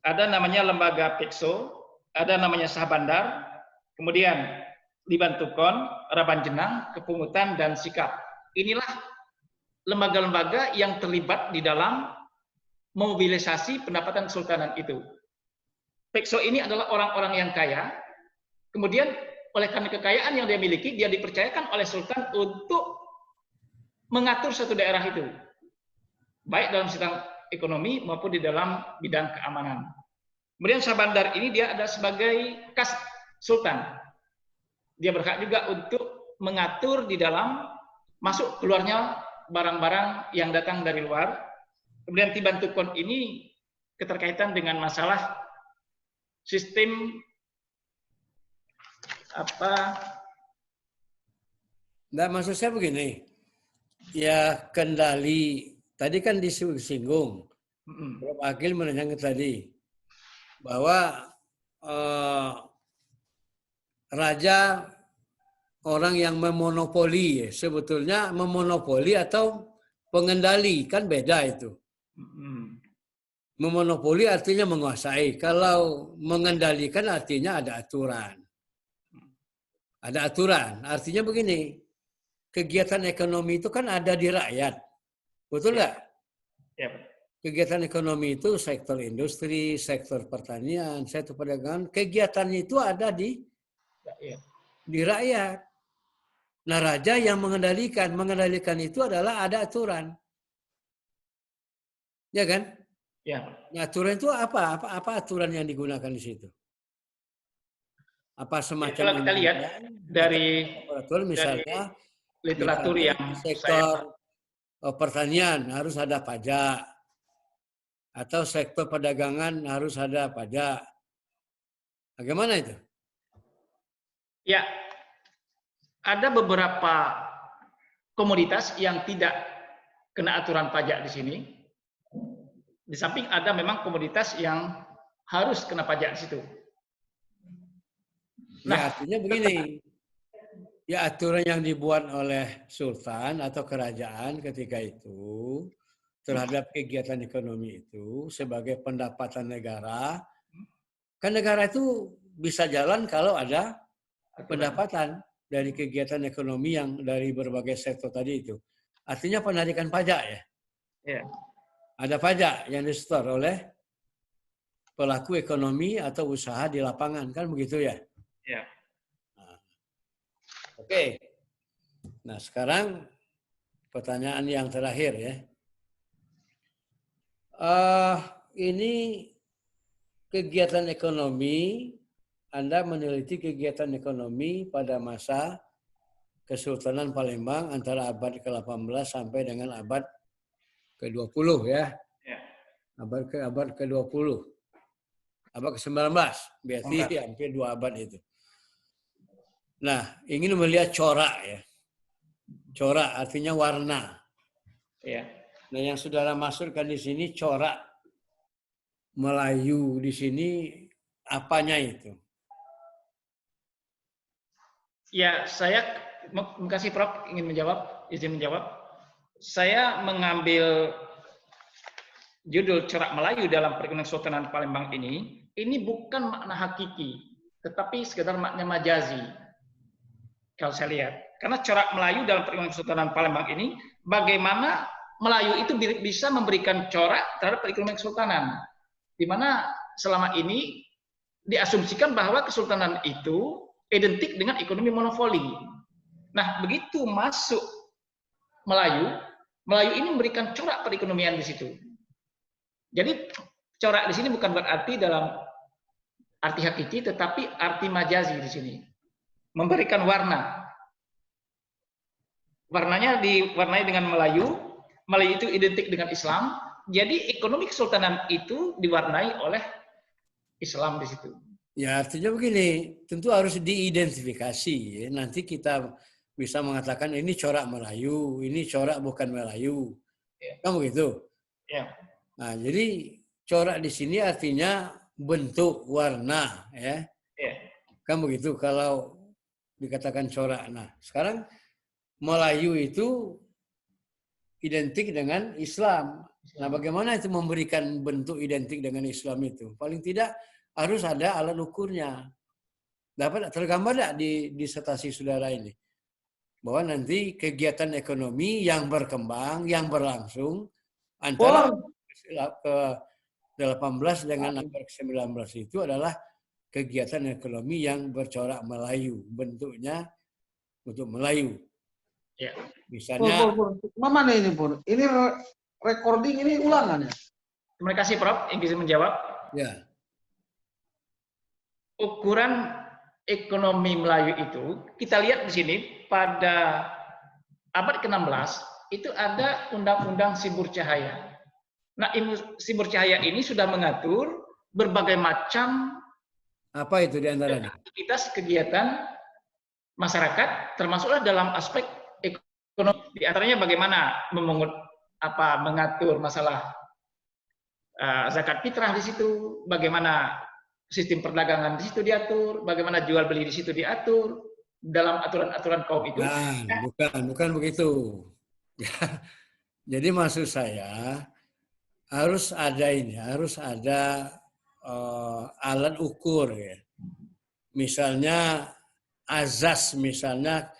Ada namanya lembaga Pekso, ada namanya Sah Bandar, kemudian Liban Tukon, Raban Jenang, Kepungutan, dan Sikap. Inilah lembaga-lembaga yang terlibat di dalam mobilisasi pendapatan kesultanan itu. Pekso ini adalah orang-orang yang kaya, kemudian oleh karena kekayaan yang dia miliki, dia dipercayakan oleh sultan untuk mengatur satu daerah itu, baik dalam bidang ekonomi maupun di dalam bidang keamanan. Kemudian Sah Bandar ini dia ada sebagai kas sultan. Dia berhak juga untuk mengatur di dalam masuk keluarnya barang-barang yang datang dari luar. Kemudian Tiban Tukon ini keterkaitan dengan masalah sistem Nah, maksud saya begini, ya kendali, tadi kan disinggung, Prof. Akil menanyakan tadi, bahwa raja orang yang memonopoli, sebetulnya memonopoli atau pengendali, kan beda itu. Memonopoli artinya menguasai, kalau mengendalikan artinya ada aturan. Ada aturan, artinya begini, kegiatan ekonomi itu kan ada di rakyat, betul nggak? Ya. Kegiatan ekonomi itu sektor industri, sektor pertanian, sektor perdagangan, kegiatan itu ada di rakyat. Nah, raja yang mengendalikan itu adalah ada aturan, ya kan? Ya. Nah, aturan itu apa aturan yang digunakan di situ? Apa semacam kalau kita lihat dari misalnya literatur yang sektor pertanian harus ada pajak atau sektor perdagangan harus ada pajak. Bagaimana itu? Ya, ada beberapa komoditas yang tidak kena aturan pajak di sini. Di samping ada memang komoditas yang harus kena pajak di situ. Nah, artinya begini, ya aturan yang dibuat oleh sultan atau kerajaan ketika itu terhadap kegiatan ekonomi itu sebagai pendapatan negara, kan negara itu bisa jalan kalau ada pendapatan dari kegiatan ekonomi yang dari berbagai sektor tadi itu. Artinya penarikan pajak ya. Ya. Ada pajak yang disetor oleh pelaku ekonomi atau usaha di lapangan, kan begitu ya? Ya. Oke. Nah, sekarang pertanyaan yang terakhir ya. Ini kegiatan ekonomi, Anda meneliti kegiatan ekonomi pada masa Kesultanan Palembang antara abad ke-18 sampai dengan abad ke-20 ya. Ya. Abad ke-20. Abad ke-19, berarti hampir 2 abad itu. Nah, ingin melihat corak ya. Corak artinya warna. Ya. Nah, yang saudara maksudkan di sini corak Melayu di sini apanya itu? Ya, saya makasih Prof ingin menjawab, izin menjawab. Saya mengambil judul corak Melayu dalam perekonomian Kesultanan Palembang ini bukan makna hakiki, tetapi sekedar makna majazi. Kalau saya lihat, karena corak Melayu dalam perekonomian Kesultanan Palembang ini, bagaimana Melayu itu bisa memberikan corak terhadap perekonomian kesultanan, di mana selama ini diasumsikan bahwa kesultanan itu identik dengan ekonomi monopoli. Nah, begitu masuk Melayu ini memberikan corak perekonomian di situ. Jadi corak di sini bukan berarti dalam arti hakiki, tetapi arti majazi di sini. Memberikan warna. Warnanya diwarnai dengan Melayu. Melayu itu identik dengan Islam. Jadi ekonomi kesultanan itu diwarnai oleh Islam di situ. Ya, artinya begini, tentu harus diidentifikasi. Ya. Nanti kita bisa mengatakan ini corak Melayu, ini corak bukan Melayu. Ya. Kan begitu? Ya. Nah, jadi corak di sini artinya bentuk, warna, ya. Ya. Kan begitu kalau dikatakan corak. Nah, sekarang Melayu itu identik dengan Islam. Nah, bagaimana itu memberikan bentuk identik dengan Islam itu? Paling tidak harus ada alat ukurnya. Dapat tergambar tidak di disertasi saudara ini? Bahwa nanti kegiatan ekonomi yang berkembang, yang berlangsung antara ke-18 dengan abad ke-19 itu adalah kegiatan ekonomi yang bercorak Melayu. Bentuknya untuk Melayu. Ya. Misalnya... Mana ini, Pur? Ini recording, ini ulangan ya? Terima kasih, Prof. Ingin menjawab. Ya. Ukuran ekonomi Melayu itu, kita lihat di sini pada abad ke-16 itu ada Undang-Undang Sibur Cahaya. Nah, Sibur Cahaya ini sudah mengatur berbagai macam apa itu di antaranya? Aktivitas kegiatan masyarakat, termasuklah dalam aspek ekonomi. Di antaranya bagaimana mengatur masalah zakat fitrah di situ, bagaimana sistem perdagangan di situ diatur, bagaimana jual beli di situ diatur dalam aturan-aturan kaum itu. Bukan begitu. Jadi maksud saya harus ada alat ukur ya. Misalnya azas, misalnya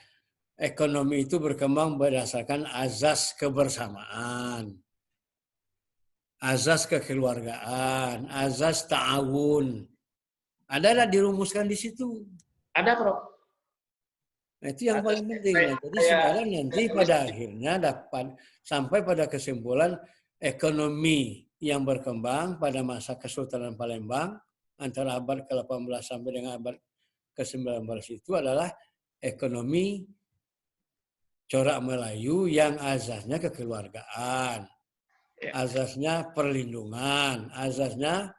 ekonomi itu berkembang berdasarkan azas kebersamaan, azas kekeluargaan, azas ta'awun. Ada dirumuskan di situ. Ada, Prof. Nah, itu yang paling penting. Jadi saudara nanti pada akhirnya dapat sampai pada kesimpulan ekonomi yang berkembang pada masa Kesultanan Palembang antara abad ke-18 sampai dengan abad ke-19 itu adalah ekonomi corak Melayu yang azasnya kekeluargaan, azasnya perlindungan, azasnya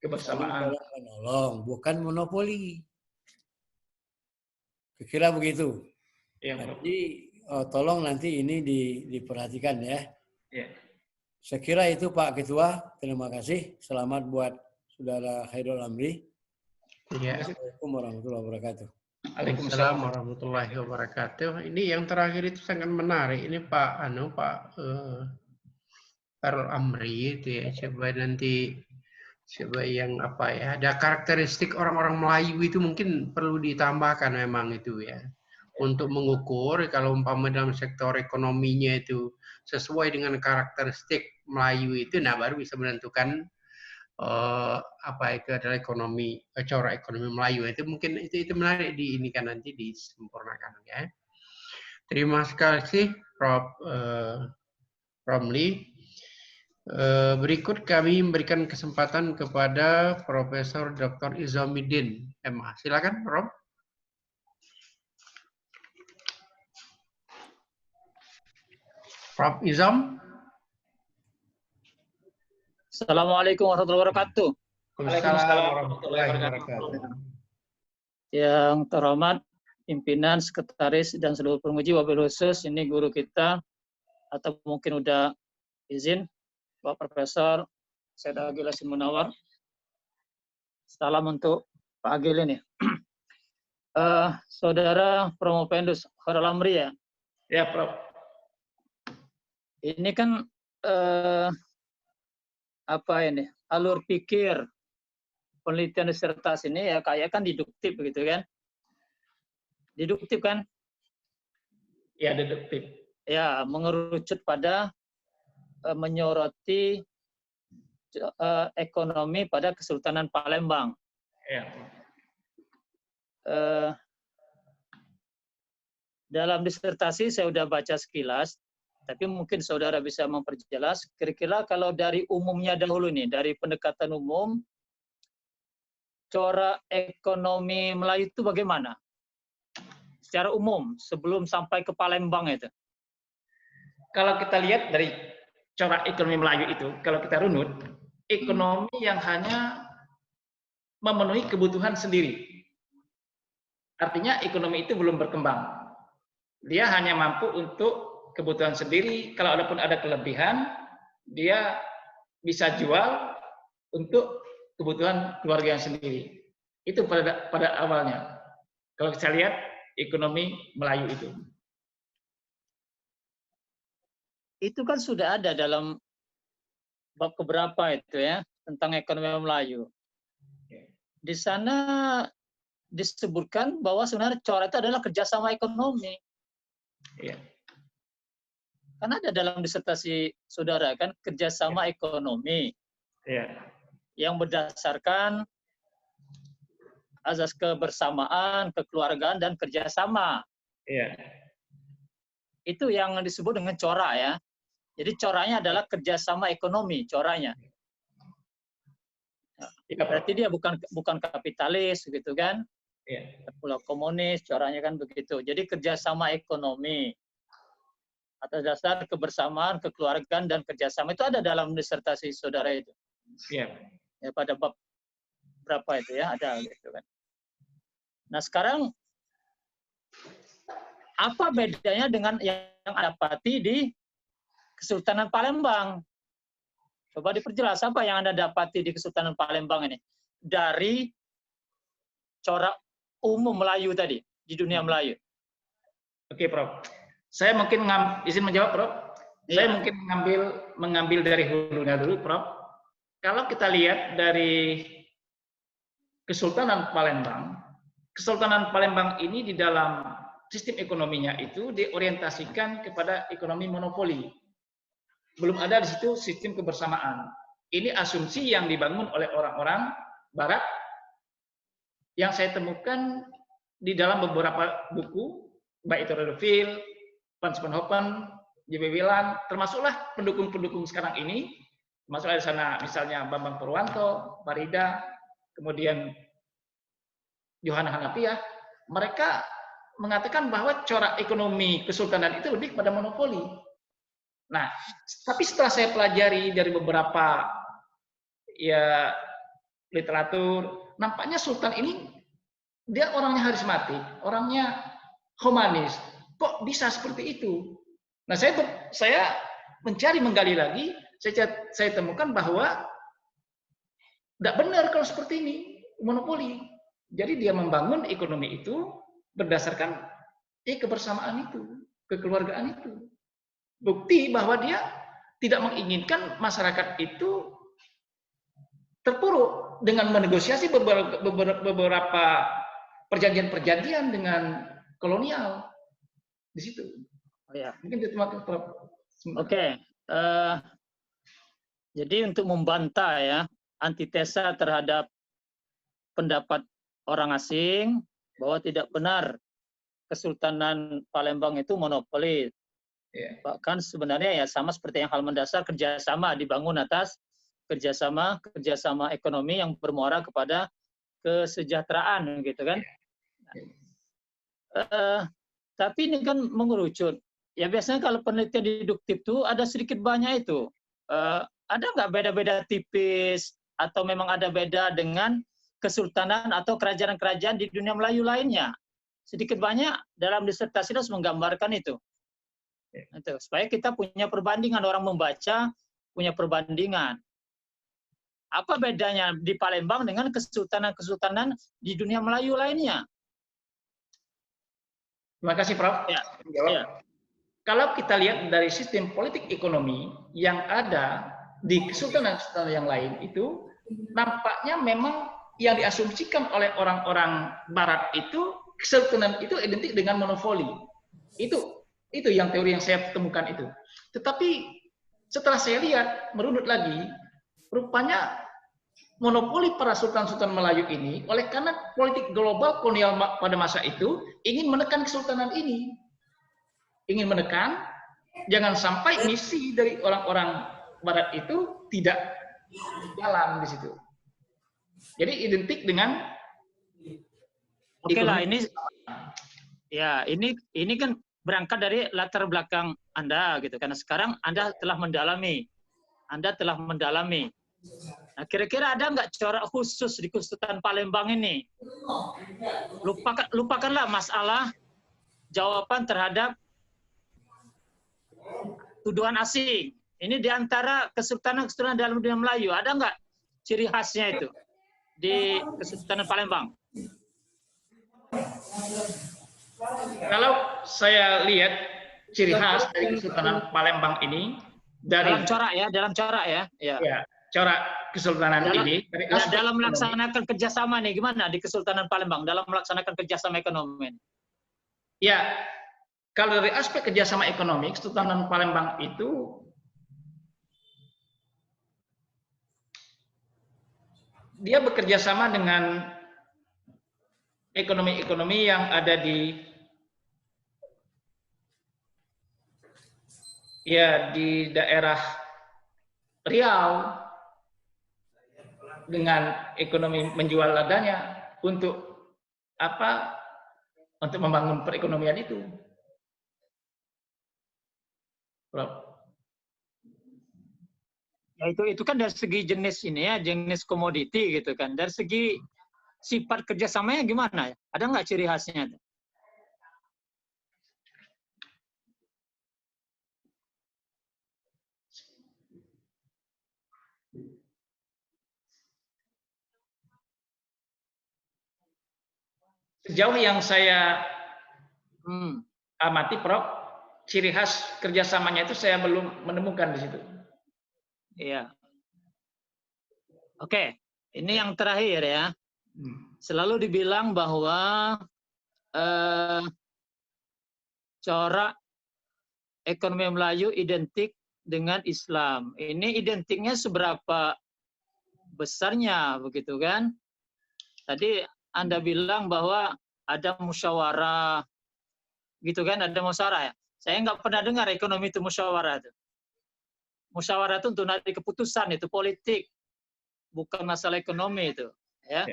kebersamaan, menolong, bukan monopoli. Kira begitu. Ya, jadi tolong nanti ini diperhatikan ya. Ya. Saya kira itu Pak Ketua. Terima kasih. Selamat buat Saudara Khairul Amri. Ya. Assalamualaikum warahmatullahi wabarakatuh. Waalaikumsalam warahmatullahi wabarakatuh. Ini yang terakhir itu sangat menarik. Ini Pak Khairul Amri itu ya. Coba yang apa ya? Ada karakteristik orang-orang Melayu itu mungkin perlu ditambahkan memang itu ya. Untuk mengukur kalau umpama dalam sektor ekonominya itu sesuai dengan karakteristik Melayu itu, nah baru bisa menentukan apa itu adalah corak ekonomi Melayu. Itu mungkin itu menarik ini kan nanti disempurnakan ya. Terima kasih Prof. Romli. Berikut kami memberikan kesempatan kepada Profesor Dr. Izamuddin MA. Silakan, Prof. Prof. Izam. Assalamualaikum warahmatullahi wabarakatuh. Waalaikumsalam warahmatullahi wabarakatuh. Yang terhormat pimpinan, sekretaris, dan seluruh penguji, wabil khusus ini guru kita atau mungkin udah izin, Pak Profesor Syed Agil Hasim Munawar. Salam untuk Pak Agil ini. Saudara Promopendus Khairul Amri ya. Ya, Prof. Ini kan apa ini? Alur pikir penelitian disertasi ini ya kayak kan deduktif begitu kan? Deduktif kan? Ya, deduktif. Ya, mengerucut pada menyoroti ekonomi pada Kesultanan Palembang. Ya. Dalam disertasi saya sudah baca sekilas, tapi mungkin saudara bisa memperjelas. Kira-kira kalau dari umumnya dahulu nih, dari pendekatan umum, corak ekonomi Melayu itu bagaimana? Secara umum, sebelum sampai ke Palembang itu. Kalau kita lihat dari corak ekonomi Melayu itu, kalau kita runut, ekonomi yang hanya memenuhi kebutuhan sendiri. Artinya ekonomi itu belum berkembang. Dia hanya mampu untuk kebutuhan sendiri. Kalau ada kelebihan, dia bisa jual untuk kebutuhan keluarga yang sendiri. Itu pada awalnya. Kalau kita lihat ekonomi Melayu itu. Itu kan sudah ada dalam bab keberapa itu ya, tentang ekonomi Melayu. Di sana disebutkan bahwa sebenarnya corak itu adalah kerjasama ekonomi. Ya. Kan ada dalam disertasi saudara kan kerjasama ekonomi. Ya. Yang berdasarkan azas kebersamaan, kekeluargaan, dan kerjasama. Ya. Itu yang disebut dengan corak ya. Jadi coraknya adalah kerjasama ekonomi, coraknya. Berarti dia bukan kapitalis gitu kan? Ya. Pulau komunis, coraknya kan begitu. Jadi kerjasama ekonomi atas dasar kebersamaan, kekeluargaan, dan kerjasama itu ada dalam disertasi saudara itu. Ya. Ya, pada bab berapa itu ya ada gitu kan. Nah sekarang apa bedanya dengan yang dapati di Kesultanan Palembang? Coba diperjelas apa yang Anda dapati di Kesultanan Palembang ini dari corak umum Melayu tadi di dunia Melayu. Oke, Prof. Saya mungkin izin menjawab, Prof. Ya. Saya mungkin mengambil dari hulunya dulu, Prof. Kalau kita lihat dari Kesultanan Palembang, Kesultanan Palembang ini di dalam sistem ekonominya itu diorientasikan kepada ekonomi monopoli. Belum ada di situ sistem kebersamaan. Ini asumsi yang dibangun oleh orang-orang Barat yang saya temukan di dalam beberapa buku, baik itu Redfield, Frans van Hopen, J.B. Wieland, termasuklah pendukung-pendukung sekarang ini, termasuk di sana misalnya Bambang Purwanto, Farida, kemudian Yohana Hanafiah, mereka mengatakan bahwa corak ekonomi kesultanan itu lebih pada monopoli. Nah, tapi setelah saya pelajari dari beberapa ya literatur, nampaknya sultan ini dia orangnya karismatik, orangnya humanis. Kok bisa seperti itu? Nah, saya menggali lagi, saya temukan bahwa tidak benar kalau seperti ini, monopoli. Jadi dia membangun ekonomi itu berdasarkan kebersamaan itu, kekeluargaan itu. Bukti bahwa dia tidak menginginkan masyarakat itu terpuruk dengan menegosiasi beberapa perjanjian-perjanjian dengan kolonial di situ. Oh, ya. Mungkin itu Prof. Oke. Jadi untuk membantah ya antitesa terhadap pendapat orang asing bahwa tidak benar Kesultanan Palembang itu monopoli. Yeah. Bahkan sebenarnya ya sama seperti yang hal mendasar kerjasama dibangun atas kerjasama ekonomi yang bermuara kepada kesejahteraan gitu kan. Tapi ini kan mengerucut. Ya biasanya kalau penelitian deduktif itu ada sedikit banyak itu. Ada nggak beda-beda tipis atau memang ada beda dengan kesultanan atau kerajaan-kerajaan di dunia Melayu lainnya? Sedikit banyak dalam disertasi harus menggambarkan itu. Itu supaya kita punya perbandingan, orang membaca punya perbandingan. Apa bedanya di Palembang dengan kesultanan-kesultanan di dunia Melayu lainnya? Terima kasih, Prof. Ya. Menjawab. Ya. Kalau kita lihat dari sistem politik ekonomi yang ada di kesultanan-kesultanan yang lain itu, nampaknya memang yang diasumsikan oleh orang-orang Barat itu, kesultanan itu identik dengan monopoli. Itu yang teori yang saya temukan itu. Tetapi setelah saya lihat, merunut lagi, rupanya monopoli para sultan-sultan Melayu ini, oleh karena politik global kolonial pada masa itu, ingin menekan kesultanan ini. Ingin menekan, jangan sampai misi dari orang-orang Barat itu tidak jalan di situ. Jadi identik dengan Oke lah, ini kan berangkat dari latar belakang Anda gitu. Karena sekarang Anda telah mendalami. Nah, kira-kira ada nggak corak khusus di Kesultanan Palembang ini? Lupakanlah masalah jawaban terhadap tuduhan asing. Ini di antara kesultanan-kesultanan dalam dunia Melayu, ada nggak ciri khasnya itu di Kesultanan Palembang? Kalau saya lihat ciri khas dari Kesultanan Palembang ini dari dalam corak ya. Ya, corak kesultanan ini dari dalam melaksanakan kerjasama nih gimana di Kesultanan Palembang dalam melaksanakan kerjasama ekonomi? Ya, kalau dari aspek kerjasama ekonomi, Kesultanan Palembang itu dia bekerja sama dengan ekonomi-ekonomi yang ada di daerah Riau dengan ekonomi menjual ladanya untuk apa? Untuk membangun perekonomian itu. Ya itu kan dari segi jenis ini ya, jenis komoditi gitu kan. Dari segi sifat kerjasamanya gimana ya? Ada nggak ciri khasnya? Sejauh yang saya amati, Prof, ciri khas kerjasamanya itu saya belum menemukan di situ. Iya. Oke, ini yang terakhir ya. Selalu dibilang bahwa corak ekonomi Melayu identik dengan Islam. Ini identiknya seberapa besarnya begitu kan? Tadi Anda bilang bahwa ada musyawarah, gitu kan? Ada musyawarah ya. Saya nggak pernah dengar ekonomi itu musyawarah itu. Musyawarah itu untuk narik keputusan, itu politik, bukan masalah ekonomi itu. Ya,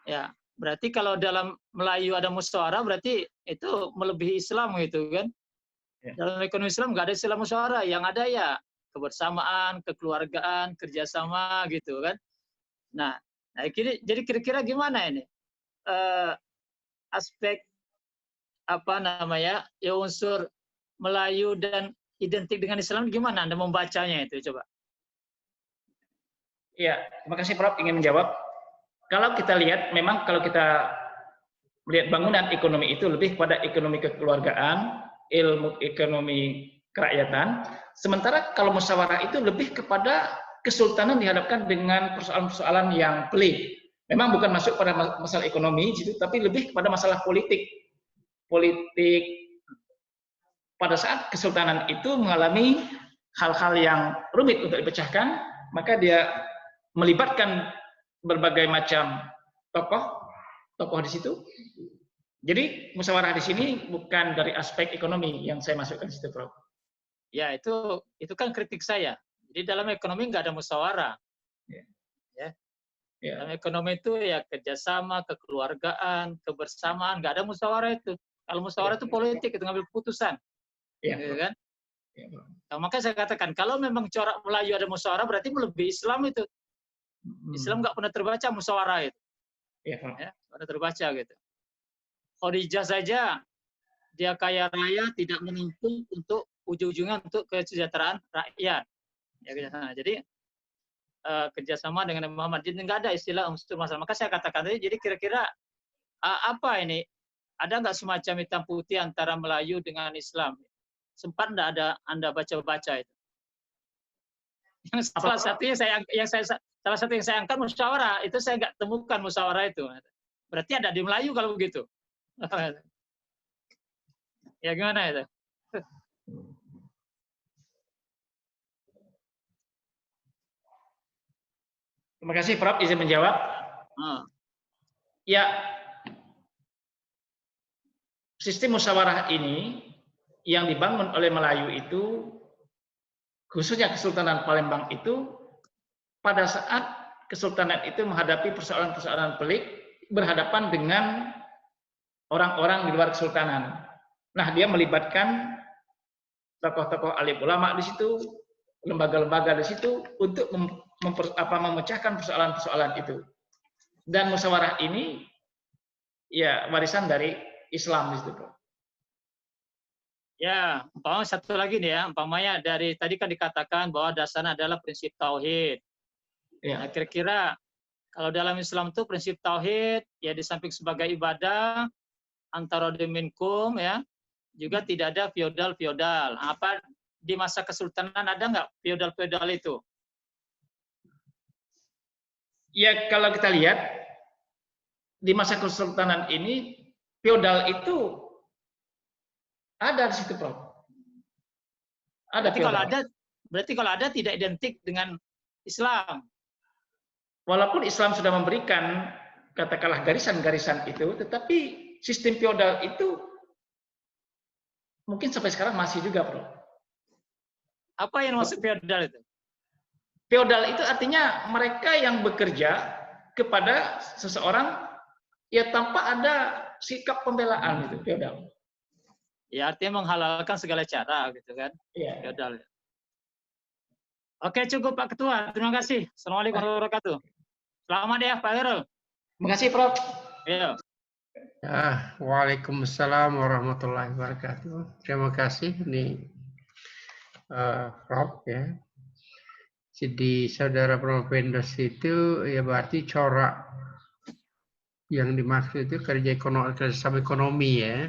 ya. Berarti kalau dalam Melayu ada musyawarah, berarti itu melebihi Islam gitu kan? Dalam ekonomi Islam nggak ada istilah musyawarah, yang ada ya kebersamaan, kekeluargaan, kerjasama gitu kan? Nah, jadi kira-kira gimana ini aspek apa namanya ya unsur Melayu dan identik dengan Islam gimana Anda membacanya itu coba? Ya, terima kasih Prof ingin menjawab. Kalau kita lihat memang kalau kita melihat bangunan ekonomi itu lebih pada ekonomi kekeluargaan, ilmu ekonomi kerakyatan. Sementara kalau musyawarah itu lebih kepada kesultanan dihadapkan dengan persoalan-persoalan yang pelik. Memang bukan masuk pada masalah ekonomi, tapi lebih kepada masalah politik. Politik pada saat kesultanan itu mengalami hal-hal yang rumit untuk dipecahkan, maka dia melibatkan berbagai macam tokoh di situ. Jadi musyawarah di sini bukan dari aspek ekonomi yang saya masukkan di situ, Prof. Ya, itu kan kritik saya. Jadi dalam ekonomi nggak ada musyawarah. Dalam ekonomi itu ya kerjasama, kekeluargaan, kebersamaan, nggak ada musyawarah itu. Kalau musyawarah itu politik, itu ngambil keputusan. Gitu kan? Nah, makanya saya katakan, kalau memang corak Melayu ada musyawarah, berarti melebihi Islam itu. Islam nggak pernah terbaca musyawarah itu. Pernah terbaca gitu. Khadijah saja dia kaya raya tidak menumpuk untuk ujung-ujungnya untuk kesejahteraan rakyat. Ya, jadi kerjasama dengan Muhammad. Jadi nggak ada istilah unsur masalah. Maka saya katakan tadi, jadi kira-kira apa ini? Ada nggak semacam hitam putih antara Melayu dengan Islam? Sempat nggak ada Anda baca-baca itu? Yang salah satu yang saya angkat musyawarah, itu saya nggak temukan musyawarah itu. Berarti ada di Melayu kalau begitu. Ya gimana itu? Terima kasih Prof. Izin menjawab. Ya, sistem musyawarah ini yang dibangun oleh Melayu itu, khususnya Kesultanan Palembang itu, pada saat Kesultanan itu menghadapi persoalan-persoalan pelik, berhadapan dengan orang-orang di luar Kesultanan. Nah, dia melibatkan tokoh-tokoh alim ulama di situ, lembaga-lembaga di situ untuk memecahkan persoalan-persoalan itu. Dan musyawarah ini ya warisan dari Islam di situ, Bro. Ya, umpamanya satu lagi nih ya, umpamanya dari tadi kan dikatakan bahwa dasarnya adalah prinsip tauhid. Ya. Nah, kira-kira kalau dalam Islam itu prinsip tauhid ya di samping sebagai ibadah antara minkum ya, juga tidak ada feodal. Apa di masa kesultanan ada nggak feodal itu? Ya, kalau kita lihat di masa kesultanan ini feodal itu ada di situ, Prof. Ada berarti kalau ada tidak identik dengan Islam. Walaupun Islam sudah memberikan katakanlah garisan-garisan itu, tetapi sistem feodal itu mungkin sampai sekarang masih juga, Prof. Apa yang maksud feodal itu? Feodal itu artinya mereka yang bekerja kepada seseorang ya tanpa ada sikap pembelaan itu feodal. Ya artinya menghalalkan segala cara gitu kan. Iya. Feodal. Oke, cukup Pak Ketua. Terima kasih. Assalamualaikum warahmatullahi wabarakatuh. Selamat ya Pak Heru. Terima kasih, Prof. Iya. Waalaikumsalam warahmatullahi wabarakatuh. Terima kasih nih Prof ya. Jadi saudara Propendos itu ya berarti corak yang dimaksud itu kerjasama ekonomi ya.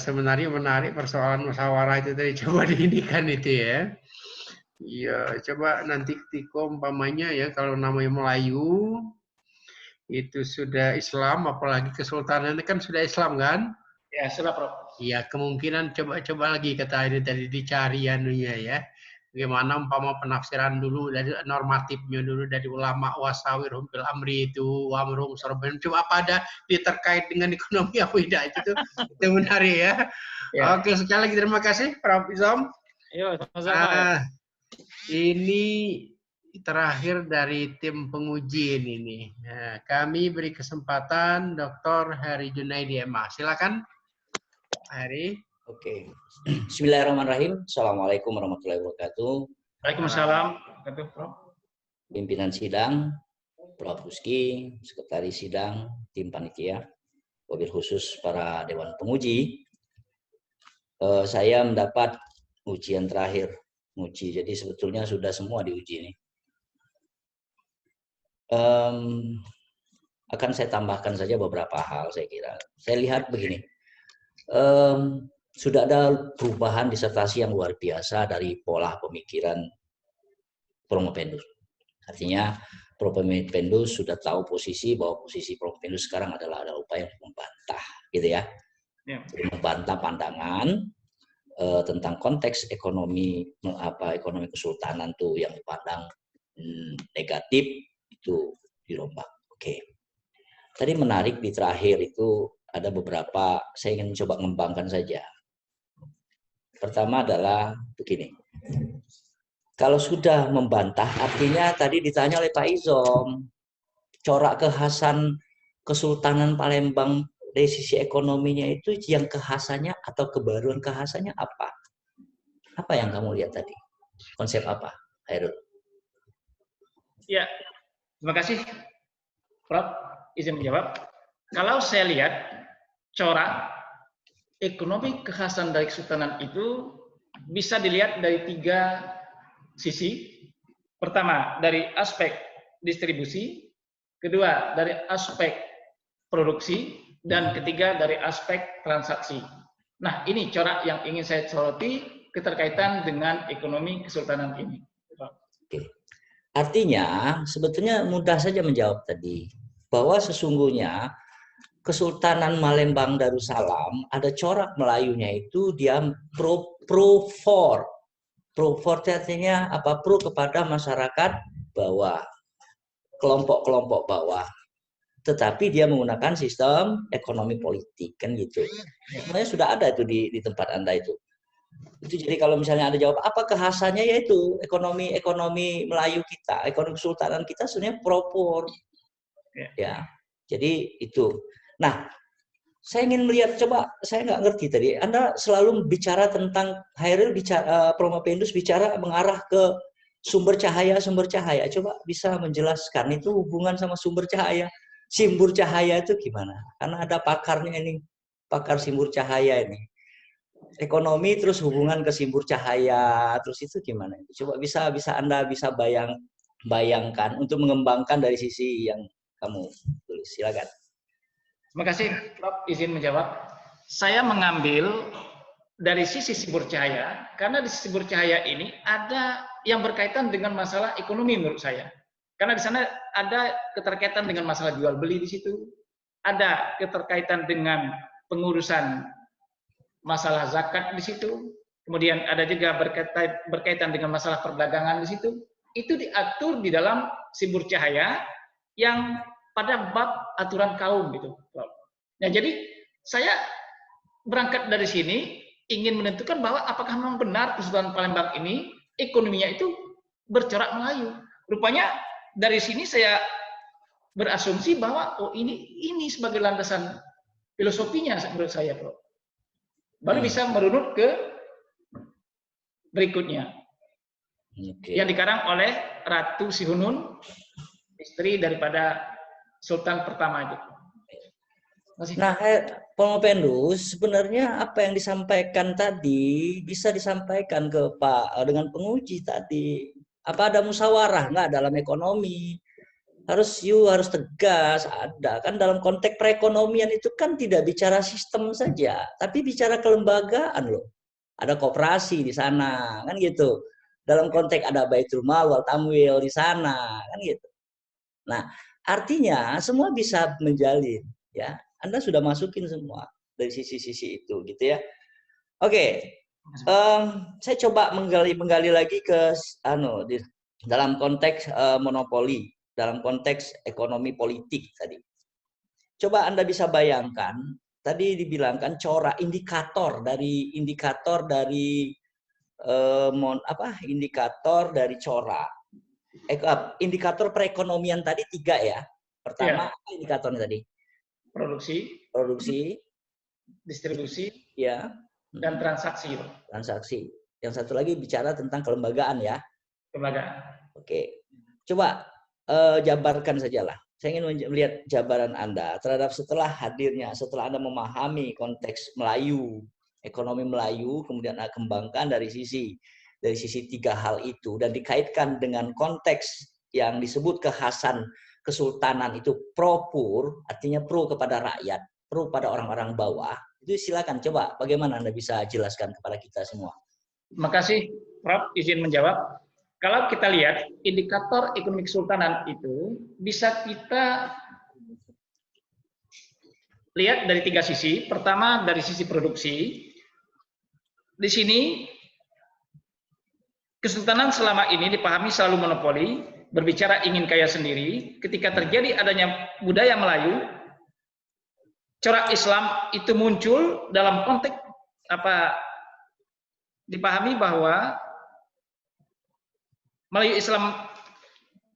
Sebenarnya menarik persoalan musyawarah itu tadi coba diindikan itu ya. Ya coba nanti ketika umpamanya ya kalau namanya Melayu itu sudah Islam, apalagi Kesultanan ini kan sudah Islam kan? Ya sudah, Prof. Ya kemungkinan coba lagi kata ini tadi dicari anunya ya. Bagaimana umpama penafsiran dulu dari normatifnya dulu dari ulama wasawirhum bil amri itu wamrum sorben, coba apa ada terkait dengan ekonomi apa tidak itu menarik ya. Oke, sekali lagi terima kasih Prof. Izam. Ini terakhir dari tim penguji ini. Nah, kami beri kesempatan Dr. Heri Junaidi MA. Silakan, Heri. Oke. Bismillahirrahmanirrahim. Assalamualaikum warahmatullahi wabarakatuh. Waalaikumsalam. Pimpinan sidang, Prof. Huski, Sekretaris Sidang, tim panitia, wabil khusus para dewan penguji. Saya mendapat ujian terakhir. Jadi sebetulnya sudah semua diuji ini. Akan saya tambahkan saja beberapa hal saya kira. Saya lihat begini. Sudah ada perubahan disertasi yang luar biasa dari pola pemikiran Promopendus. Artinya Promopendus sudah tahu posisi bahwa posisi Promopendus sekarang adalah ada upaya membantah, gitu ya. Jadi membantah pandangan tentang konteks ekonomi ekonomi kesultanan tuh yang dipandang negatif itu dirombak. Oke. Tadi menarik di terakhir itu ada beberapa saya ingin coba mengembangkan saja. Pertama adalah begini. Kalau sudah membantah, artinya tadi ditanya oleh Pak Izom, corak kekhasan Kesultanan Palembang dari sisi ekonominya itu yang kekhasannya atau kebaruan kekhasannya apa? Apa yang kamu lihat tadi? Konsep apa, Hairul? Ya, terima kasih, Prof. Izin menjawab. Kalau saya lihat corak ekonomi kekhasan dari Kesultanan itu bisa dilihat dari 3 sisi. Pertama, dari aspek distribusi, kedua dari aspek produksi, dan ketiga dari aspek transaksi. Nah, ini corak yang ingin saya soroti keterkaitan dengan ekonomi Kesultanan ini. Oke. Artinya, sebetulnya mudah saja menjawab tadi, bahwa sesungguhnya Kesultanan Palembang Darussalam ada corak Melayunya itu dia pro for artinya apa? Pro kepada masyarakat bawah, kelompok-kelompok bawah. Tetapi dia menggunakan sistem ekonomi politik kan gitu. Sebenarnya sudah ada itu di tempat Anda itu. Itu jadi kalau misalnya Anda jawab apa kekhasannya, yaitu ekonomi Melayu kita, ekonomi Kesultanan kita sebenarnya propor. Ya. Jadi itu. Nah, saya ingin melihat, coba saya nggak ngerti tadi. Anda selalu bicara tentang Hairil, Promopendus bicara mengarah ke sumber cahaya. Coba bisa menjelaskan itu hubungan sama sumber cahaya. Simbur cahaya itu gimana? Karena ada pakarnya ini, pakar simbur cahaya ini. Ekonomi terus hubungan ke simbur cahaya, terus itu gimana? Coba bisa Anda bisa bayangkan untuk mengembangkan dari sisi yang kamu tulis. Silakan. Terima kasih, Prof. Izin menjawab. Saya mengambil dari sisi simbur cahaya, karena di simbur cahaya ini ada yang berkaitan dengan masalah ekonomi menurut saya. Karena di sana ada keterkaitan dengan masalah jual beli di situ, ada keterkaitan dengan pengurusan masalah zakat di situ, kemudian ada juga berkaitan dengan masalah perdagangan di situ. Itu diatur di dalam simbur cahaya yang pada bab aturan kaum gitu. Nah, jadi saya berangkat dari sini ingin menentukan bahwa apakah memang benar Kesultanan Palembang ini ekonominya itu bercorak Melayu. Rupanya dari sini saya berasumsi bahwa oh ini sebagai landasan filosofinya menurut saya, Bro. Baru bisa merunut ke berikutnya. Yang dikarang oleh Ratu Sihunun, istri daripada Sultan pertama itu. Nah, Promopendus, sebenarnya apa yang disampaikan tadi bisa disampaikan ke Pak dengan penguji tadi. Apa ada musyawarah nggak dalam ekonomi? Harus tegas, ada kan dalam konteks perekonomian itu kan tidak bicara sistem saja, tapi bicara kelembagaan loh. Ada koperasi di sana, kan gitu. Dalam konteks ada Baitul Mal wal Tamwil di sana, kan gitu. Nah, artinya semua bisa menjalin, ya. Anda sudah masukin semua dari sisi-sisi itu, gitu ya. Oke, saya coba menggali lagi ke dalam konteks monopoli, dalam konteks ekonomi politik tadi. Coba Anda bisa bayangkan, tadi dibilangkan corak indikator dari corak. Indikator perekonomian tadi 3 ya. Pertama, apa indikatornya tadi? Produksi, distribusi, ya, dan transaksi. Transaksi. Yang satu lagi bicara tentang kelembagaan ya. Kelembagaan. Oke. Coba jabarkan sajalah. Saya ingin melihat jabaran Anda terhadap setelah Anda memahami konteks Melayu, ekonomi Melayu, kemudian Anda kembangkan dari sisi 3 hal itu dan dikaitkan dengan konteks yang disebut kekhasan Kesultanan itu pro-pur, artinya pro kepada rakyat, pro pada orang-orang bawah. Itu silakan coba bagaimana Anda bisa jelaskan kepada kita semua. Terima kasih, Prof. Izin menjawab. Kalau kita lihat indikator ekonomi Kesultanan itu bisa kita lihat dari 3 sisi. Pertama dari sisi produksi. Di sini Kesultanan selama ini dipahami selalu monopoli, berbicara ingin kaya sendiri. Ketika terjadi adanya budaya Melayu, corak Islam itu muncul dalam konteks dipahami bahwa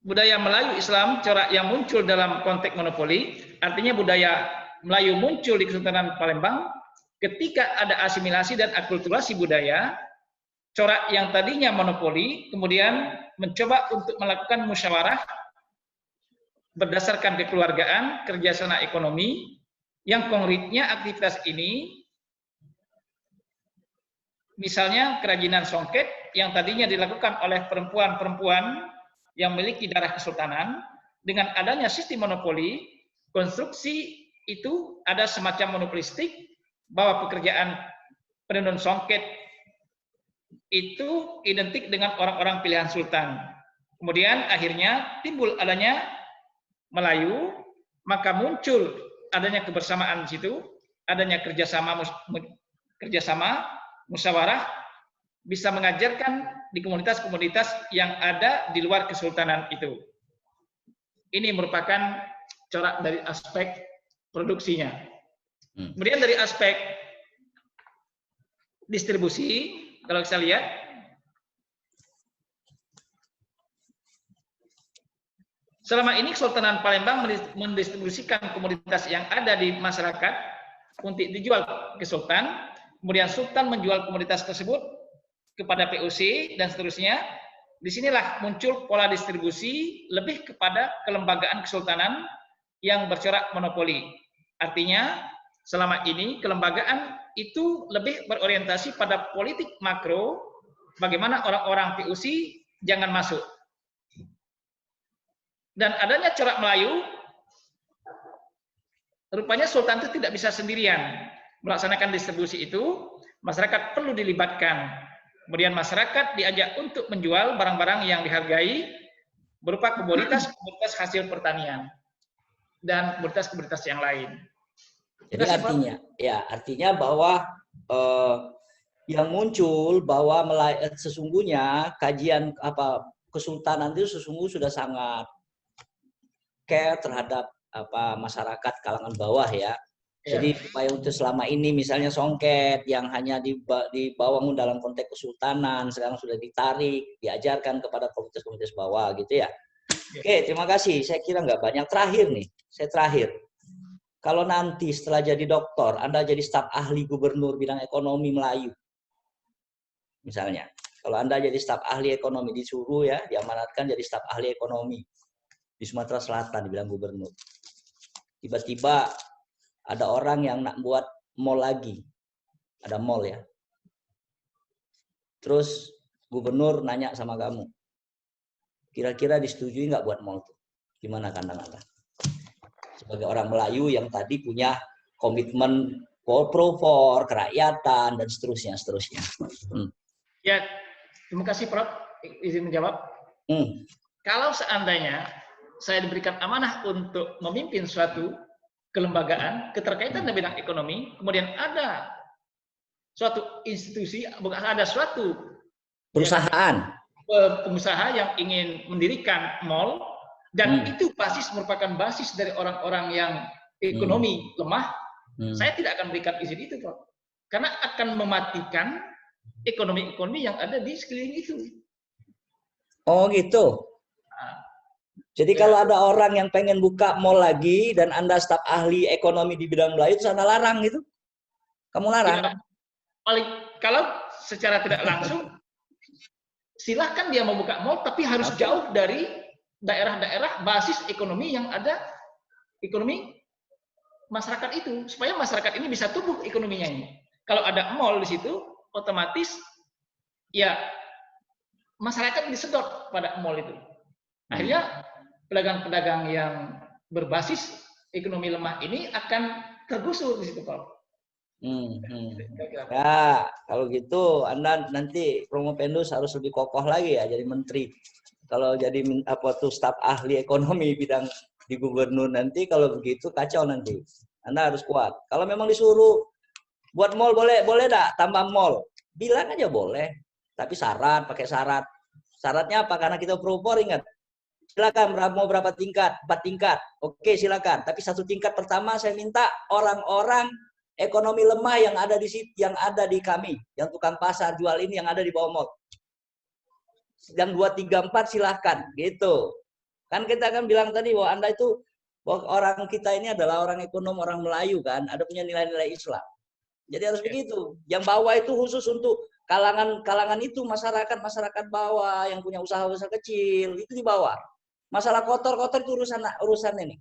budaya Melayu Islam corak yang muncul dalam konteks monopoli, artinya budaya Melayu muncul di Kesultanan Palembang ketika ada asimilasi dan akulturasi budaya. Corak yang tadinya monopoli kemudian mencoba untuk melakukan musyawarah berdasarkan kekeluargaan, kerjasama ekonomi, yang konkretnya aktivitas ini Misalnya kerajinan songket yang tadinya dilakukan oleh perempuan-perempuan yang memiliki darah kesultanan, dengan adanya sistem monopoli, konstruksi itu ada semacam monopolistik bahwa pekerjaan penenun songket itu identik dengan orang-orang pilihan sultan. Kemudian akhirnya timbul adanya Melayu, maka muncul adanya kebersamaan di situ, adanya kerjasama musyawarah, bisa mengajarkan di komunitas-komunitas yang ada di luar kesultanan itu. Ini merupakan corak dari aspek produksinya. Kemudian dari aspek distribusi, kalau kita lihat, selama ini Kesultanan Palembang mendistribusikan komoditas yang ada di masyarakat untuk dijual ke Sultan, kemudian Sultan menjual komoditas tersebut kepada POC dan seterusnya. Disinilah muncul pola distribusi lebih kepada kelembagaan kesultanan yang bercorak monopoli. Artinya, selama ini kelembagaan itu lebih berorientasi pada politik makro, bagaimana orang-orang POC jangan masuk. Dan adanya corak Melayu, rupanya Sultan itu tidak bisa sendirian melaksanakan distribusi itu, masyarakat perlu dilibatkan. Kemudian masyarakat diajak untuk menjual barang-barang yang dihargai berupa komoditas-komoditas hasil pertanian dan komoditas-komoditas yang lain. Jadi artinya bahwa yang muncul bahwa sesungguhnya kajian kesultanan itu sesungguhnya sudah sangat care terhadap masyarakat kalangan bawah ya. Jadi supaya untuk selama ini misalnya songket yang hanya dibawa dalam konteks kesultanan sekarang sudah ditarik, diajarkan kepada komunitas-komunitas bawah gitu ya. Oke, terima kasih. Saya kira nggak banyak. Terakhir nih, terakhir. Kalau nanti setelah jadi doktor, Anda jadi staf ahli gubernur bidang ekonomi Melayu. Misalnya, kalau Anda jadi staf ahli ekonomi disuruh ya, diamanatkan jadi staf ahli ekonomi di Sumatera Selatan dibilang gubernur. Tiba-tiba ada orang yang nak buat mall lagi. Ada mall ya. Terus gubernur nanya sama kamu. Kira-kira disetujui nggak buat mall itu? Gimana kandang Anda? Sebagai orang Melayu yang tadi punya komitmen pro kerakyatan dan seterusnya. Ya, terima kasih Prof. Izin menjawab. Kalau seandainya saya diberikan amanah untuk memimpin suatu kelembagaan, keterkaitan dengan bidang ekonomi, kemudian ada suatu institusi, ada suatu perusahaan, pengusaha yang ingin mendirikan mall, dan itu merupakan basis dari orang-orang yang ekonomi lemah, saya tidak akan berikan izin itu, Prof. Karena akan mematikan ekonomi-ekonomi yang ada di sekeliling itu. Oh gitu. Jadi kalau ada orang yang pengen buka mall lagi dan Anda staf ahli ekonomi di bidang Melayu, itu Anda larang gitu? Kamu larang? Ya, kalau secara tidak langsung, silahkan dia membuka mall, tapi harus jauh dari daerah-daerah basis ekonomi yang ada, ekonomi masyarakat itu, supaya masyarakat ini bisa tumbuh ekonominya ini. Kalau ada mall di situ, otomatis ya masyarakat disedot pada mall itu. Akhirnya pedagang-pedagang yang berbasis ekonomi lemah ini akan tergusur di situ, Pak. Ya, kalau gitu Anda nanti Promopendus harus lebih kokoh lagi ya jadi menteri. Kalau jadi staf ahli ekonomi bidang di gubernur nanti, kalau begitu kacau nanti. Anda harus kuat. Kalau memang disuruh buat mall boleh dak tambah mall. Bilang aja boleh, tapi pakai syarat. Syaratnya apa? Karena kita propor, ingat. Silakan mau berapa tingkat? 4 tingkat. Oke, silakan. Tapi 1 tingkat pertama saya minta orang-orang ekonomi lemah yang ada di situ, yang ada di kami, yang tukang pasar jual ini yang ada di bawah mall. Yang 2, 3, 4 silahkan, gitu. Kan kita kan bilang tadi bahwa Anda itu, bahwa orang kita ini adalah orang ekonom, orang Melayu kan, ada punya nilai-nilai Islam. Jadi harus begitu. Yang bawah itu khusus untuk kalangan itu, masyarakat bawah yang punya usaha-usaha kecil, itu di bawah. Masalah kotor-kotor itu urusan ini.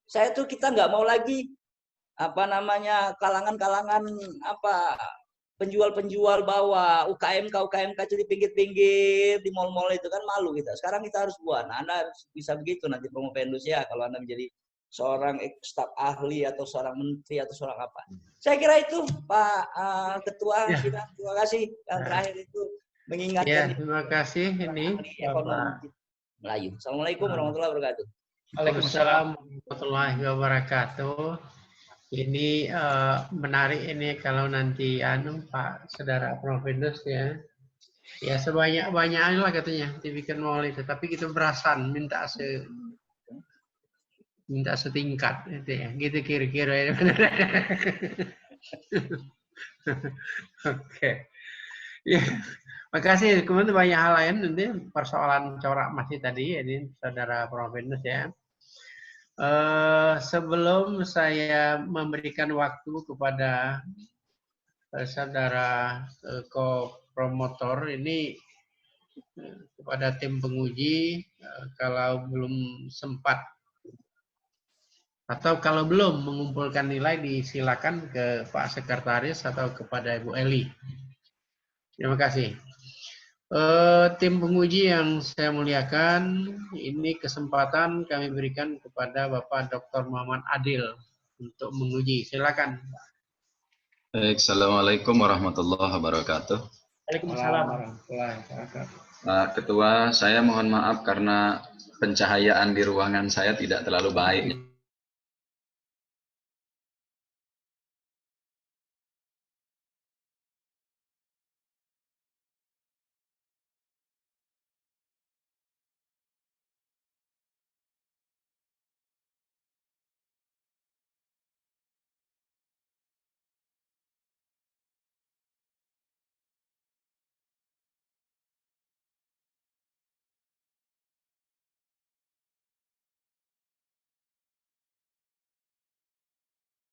Kita nggak mau lagi kalangan penjual-penjual bawah, UKMK itu di pinggir-pinggir, di mal-mal itu kan malu kita. Sekarang kita harus buat. Nah, Anda harus bisa begitu nanti Promopendus ya, kalau Anda menjadi seorang staf ahli atau seorang menteri atau seorang apa. Saya kira itu Pak Ketua Ya. Sidang. Terima kasih. Yang terakhir itu mengingatkan Ya, terima kasih ini ekonomi Melayu. Assalamualaikum warahmatullahi wabarakatuh. Waalaikumsalam warahmatullahi wabarakatuh. Ini menarik ini kalau nanti Pak Saudara Promopendus ya. Ya sebanyak-banyaknya lah katanya dibikin maulid, tapi kita berasan minta setingkat gitu ya. Gitu kira-kira ya. Oke. Ya. Makasih. Kemudian banyak hal lain nanti persoalan corak masih tadi ini Saudara Promopendus ya. Sebelum saya memberikan waktu kepada saudara ko-promotor ini kepada tim penguji, kalau belum sempat atau kalau belum mengumpulkan nilai disilakan ke Pak Sekretaris atau kepada Ibu Eli. Terima kasih. Tim penguji yang saya muliakan, ini kesempatan kami berikan kepada Bapak Dr. Muhammad Adil untuk menguji. Silakan. Baik, Assalamualaikum warahmatullahi wabarakatuh. Waalaikumsalam. warahmatullahi wabarakatuh. Pak Ketua, saya mohon maaf karena pencahayaan di ruangan saya tidak terlalu baik.